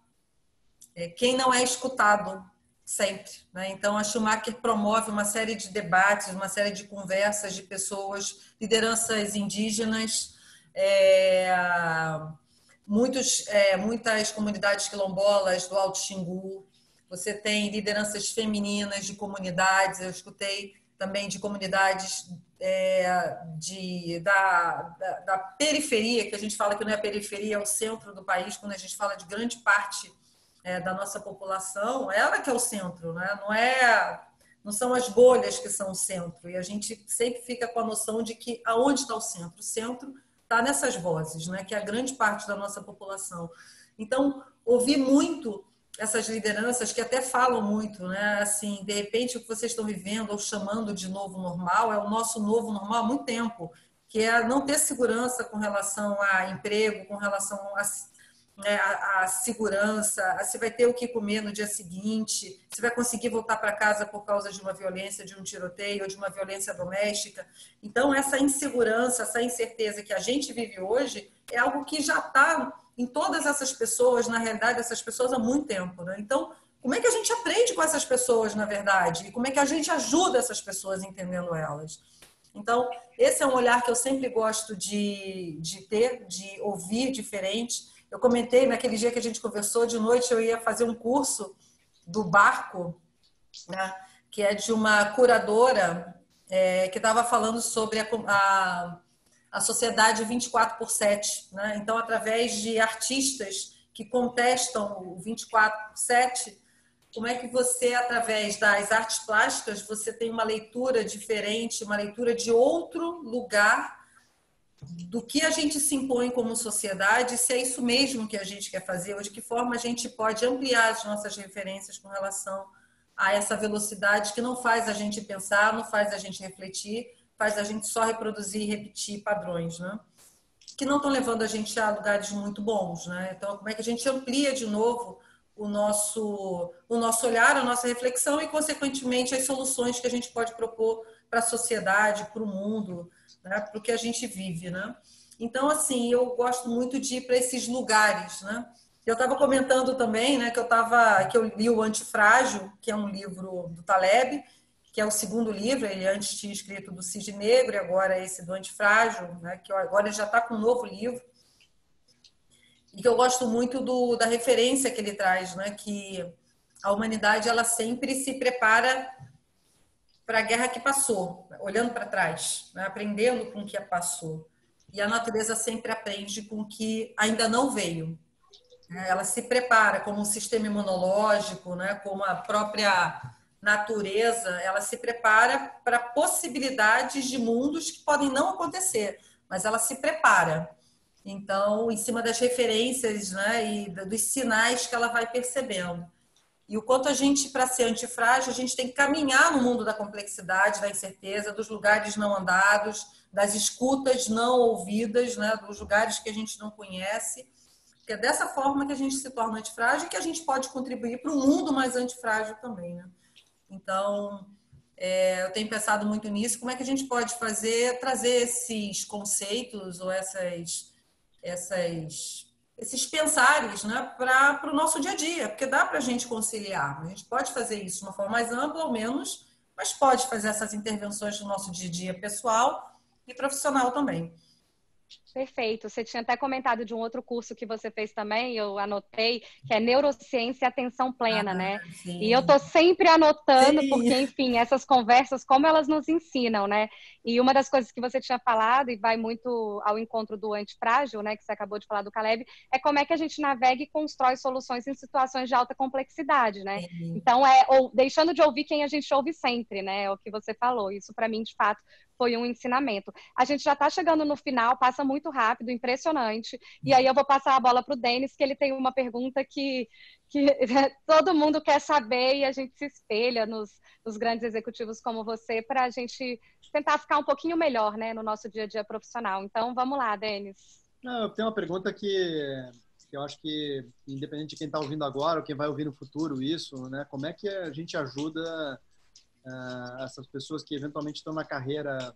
quem não é escutado sempre, né? Então a Schumacher promove uma série de debates, uma série de conversas de pessoas, lideranças indígenas, muitas comunidades quilombolas do Alto Xingu. Você tem lideranças femininas de comunidades. Eu escutei também de comunidades da periferia, que a gente fala que não é periferia, é o centro do país, quando a gente fala de grande parte da nossa população, ela que é o centro, né? Não são as bolhas que são o centro, e a gente sempre fica com a noção de que aonde está o centro? O centro está nessas vozes, né? Que é a grande parte da nossa população. Então, ouvi muito essas lideranças que até falam muito, né? Assim, de repente, o que vocês estão vivendo ou chamando de novo normal é o nosso novo normal há muito tempo, que é não ter segurança com relação a emprego, com relação a segurança, se vai ter o que comer no dia seguinte, se vai conseguir voltar para casa por causa de uma violência, de um tiroteio ou de uma violência doméstica. Então, essa insegurança, essa incerteza que a gente vive hoje é algo que já está em todas essas pessoas, na realidade, essas pessoas há muito tempo, né? Então, como é que a gente aprende com essas pessoas, na verdade? E como é que a gente ajuda essas pessoas entendendo elas? Então, esse é um olhar que eu sempre gosto de ter, de ouvir diferente. Eu comentei naquele dia que a gente conversou, de noite eu ia fazer um curso do Barco, né, que é de uma curadora que estava falando sobre a sociedade 24/7. Né? Então, através de artistas que contestam o 24/7, como é que você, através das artes plásticas, você tem uma leitura diferente, uma leitura de outro lugar do que a gente se impõe como sociedade, se é isso mesmo que a gente quer fazer, ou de que forma a gente pode ampliar as nossas referências com relação a essa velocidade que não faz a gente pensar, não faz a gente refletir, faz a gente só reproduzir e repetir padrões, né? Que não estão levando a gente a lugares muito bons, né? Então, como é que a gente amplia de novo o nosso olhar, a nossa reflexão e, consequentemente, as soluções que a gente pode propor para a sociedade, para o mundo, né? Para o que a gente vive, né? Então, assim, eu gosto muito de ir para esses lugares, né? Eu estava comentando também, né, que eu li o Antifrágil, que é um livro do Taleb, que é o segundo livro. Ele antes tinha escrito do Cisne Negro e agora esse do Antifrágil, né, que agora ele já está com um novo livro. E que eu gosto muito da referência que ele traz, né, que a humanidade ela sempre se prepara para a guerra que passou, olhando para trás, né, aprendendo com o que passou. E a natureza sempre aprende com o que ainda não veio. Ela se prepara como um sistema imunológico, né, como a própria natureza, ela se prepara para possibilidades de mundos que podem não acontecer, mas ela se prepara. Então, em cima das referências, né, e dos sinais que ela vai percebendo. E o quanto a gente, para ser antifrágil, a gente tem que caminhar no mundo da complexidade, da incerteza, dos lugares não andados, das escutas não ouvidas, né, dos lugares que a gente não conhece. Que é dessa forma que a gente se torna antifrágil e que a gente pode contribuir para um mundo mais antifrágil também, né? Então, eu tenho pensado muito nisso. Como é que a gente pode trazer esses conceitos ou esses pensares, né, para o nosso dia a dia? Porque dá para a gente conciliar. A gente pode fazer isso de uma forma mais ampla ou menos, mas pode fazer essas intervenções no nosso dia a dia pessoal e profissional também. Perfeito. Você tinha até comentado de um outro curso que você fez também, eu anotei, que é Neurociência e Atenção Plena, né? Sim. E eu tô sempre anotando, Sim. porque, enfim, essas conversas, como elas nos ensinam, né? E uma das coisas que você tinha falado, e vai muito ao encontro do antifrágil, né, que você acabou de falar do Caleb, é como é que a gente navega e constrói soluções em situações de alta complexidade, né? Sim. Então, deixando de ouvir quem a gente ouve sempre, né? É o que você falou. Isso, para mim, de fato, foi um ensinamento. A gente já está chegando no final, passa muito rápido, impressionante. E aí eu vou passar a bola para o Denis, que ele tem uma pergunta que todo mundo quer saber e a gente se espelha nos grandes executivos como você para a gente tentar ficar um pouquinho melhor, né, no nosso dia a dia profissional. Então, vamos lá, Denis. Eu tenho uma pergunta que eu acho que, independente de quem está ouvindo agora ou quem vai ouvir no futuro isso, né, como é que a gente ajuda essas pessoas que eventualmente estão na carreira,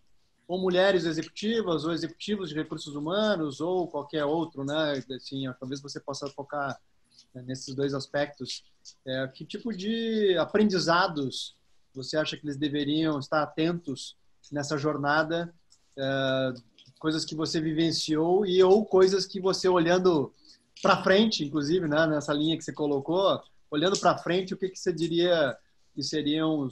ou mulheres executivas, ou executivos de recursos humanos, ou qualquer outro, né? Assim, talvez você possa focar nesses dois aspectos. Que tipo de aprendizados você acha que eles deveriam estar atentos nessa jornada? Coisas que você vivenciou ou coisas que você, olhando para frente, inclusive, né? Nessa linha que você colocou, olhando para frente, o que você diria que seriam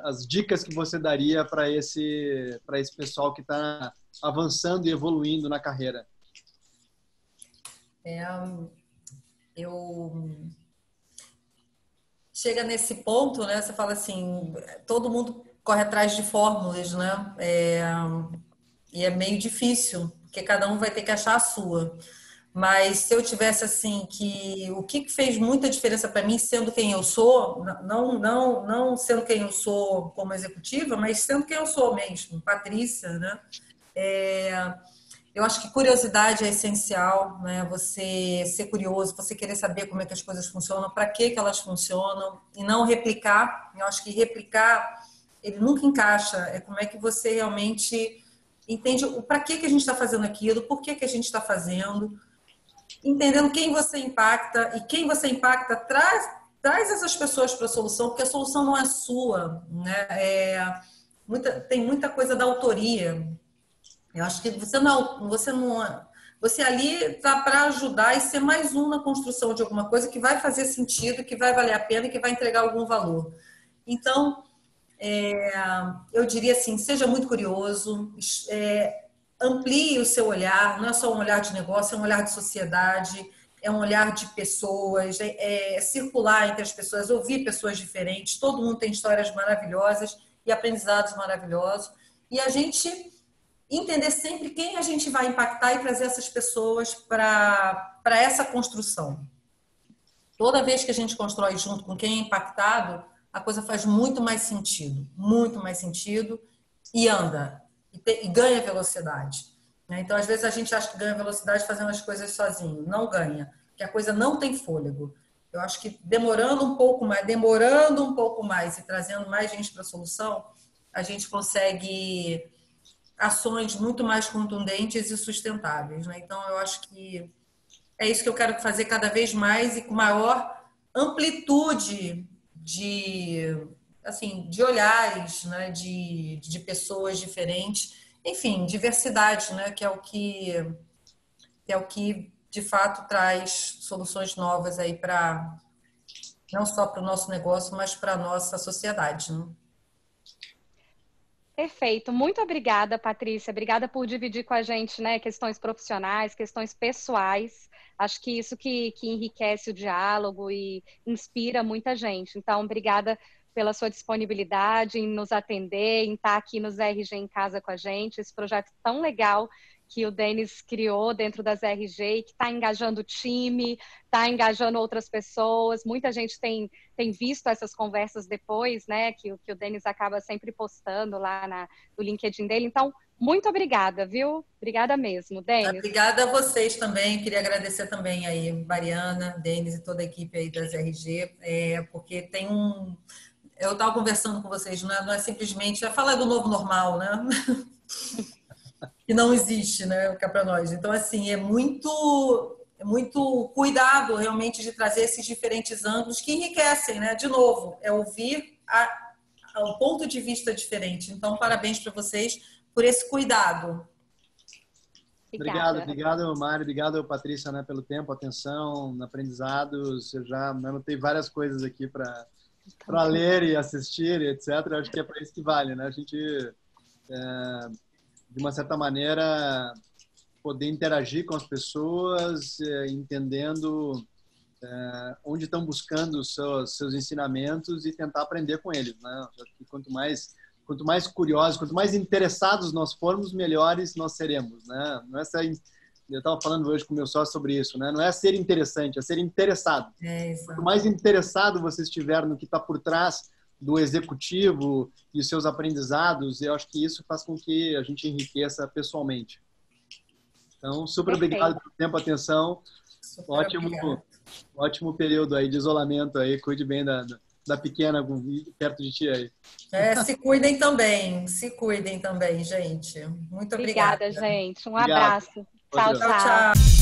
as dicas que você daria para esse pessoal que está avançando e evoluindo na carreira? Chega nesse ponto, né? Você fala assim, todo mundo corre atrás de fórmulas, né? E é meio difícil, porque cada um vai ter que achar a sua. Mas se eu tivesse assim, o que fez muita diferença para mim, sendo quem eu sou, não sendo quem eu sou como executiva, mas sendo quem eu sou mesmo, Patrícia, né? Eu acho que curiosidade é essencial, né? Você ser curioso, você querer saber como é que as coisas funcionam, para que elas funcionam, e não replicar. Eu acho que replicar, ele nunca encaixa. É como é que você realmente entende para que a gente está fazendo aquilo, por que a gente está fazendo, entendendo quem você impacta, e quem você impacta traz essas pessoas para a solução, porque a solução não é sua, né? Tem muita coisa da autoria. Eu acho que você ali está para ajudar e ser mais um na construção de alguma coisa que vai fazer sentido, que vai valer a pena e que vai entregar algum valor. Então, eu diria assim, seja muito curioso, amplie o seu olhar, não é só um olhar de negócio, é um olhar de sociedade, é um olhar de pessoas, circular entre as pessoas, ouvir pessoas diferentes, todo mundo tem histórias maravilhosas e aprendizados maravilhosos, e a gente entender sempre quem a gente vai impactar e trazer essas pessoas para essa construção. Toda vez que a gente constrói junto com quem é impactado, a coisa faz muito mais sentido e anda, e ganha velocidade. Então, às vezes, a gente acha que ganha velocidade fazendo as coisas sozinho. Não ganha, porque a coisa não tem fôlego. Eu acho que demorando um pouco mais e trazendo mais gente para a solução, a gente consegue ações muito mais contundentes e sustentáveis, né? Então, eu acho que é isso que eu quero fazer cada vez mais e com maior amplitude de olhares, né? de pessoas diferentes, enfim, diversidade, né? que é o que de fato traz soluções novas aí para não só para o nosso negócio, mas para a nossa sociedade, né? Perfeito. Muito obrigada, Patrícia. Obrigada por dividir com a gente, né, questões profissionais, questões pessoais. Acho que isso que enriquece o diálogo e inspira muita gente. Então, obrigada pela sua disponibilidade em nos atender, em estar aqui nos RG em Casa com a gente. Esse projeto tão legal que o Denis criou dentro das RG e que está engajando o time, está engajando outras pessoas. Muita gente tem visto essas conversas depois, né? Que o Denis acaba sempre postando lá no LinkedIn dele. Então, muito obrigada, viu? Obrigada mesmo, Denis. Obrigada a vocês também. Queria agradecer também aí, Mariana, Denis e toda a equipe aí das RG, porque tem eu estava conversando com vocês, não é simplesmente falar do novo normal, né? Que não existe, né, que é para nós. Então, assim, é muito cuidado realmente de trazer esses diferentes ângulos que enriquecem, né? De novo, é ouvir um ponto de vista diferente. Então, parabéns para vocês por esse cuidado. Obrigado, Mário. Obrigado, Patrícia, né, pelo tempo, atenção, aprendizados. Eu já anotei várias coisas aqui para ler e assistir, etc. Eu acho que é para isso que vale, né? A gente, de uma certa maneira, poder interagir com as pessoas, entendendo onde estão buscando os seus ensinamentos e tentar aprender com eles, né? Eu acho que quanto mais curiosos, quanto mais interessados nós formos, melhores nós seremos, né? Não é ser, eu estava falando hoje com o meu sócio sobre isso, né? Não é ser interessante, é ser interessado. Quanto mais interessado você estiver no que está por trás do executivo e os seus aprendizados, eu acho que isso faz com que a gente enriqueça pessoalmente. Então, super obrigado pelo tempo, atenção. Ótimo período aí de isolamento aí. Cuide bem da pequena perto de ti aí. Se cuidem também, gente. Muito obrigada. Obrigada, gente. Um abraço. Tchau, tchau.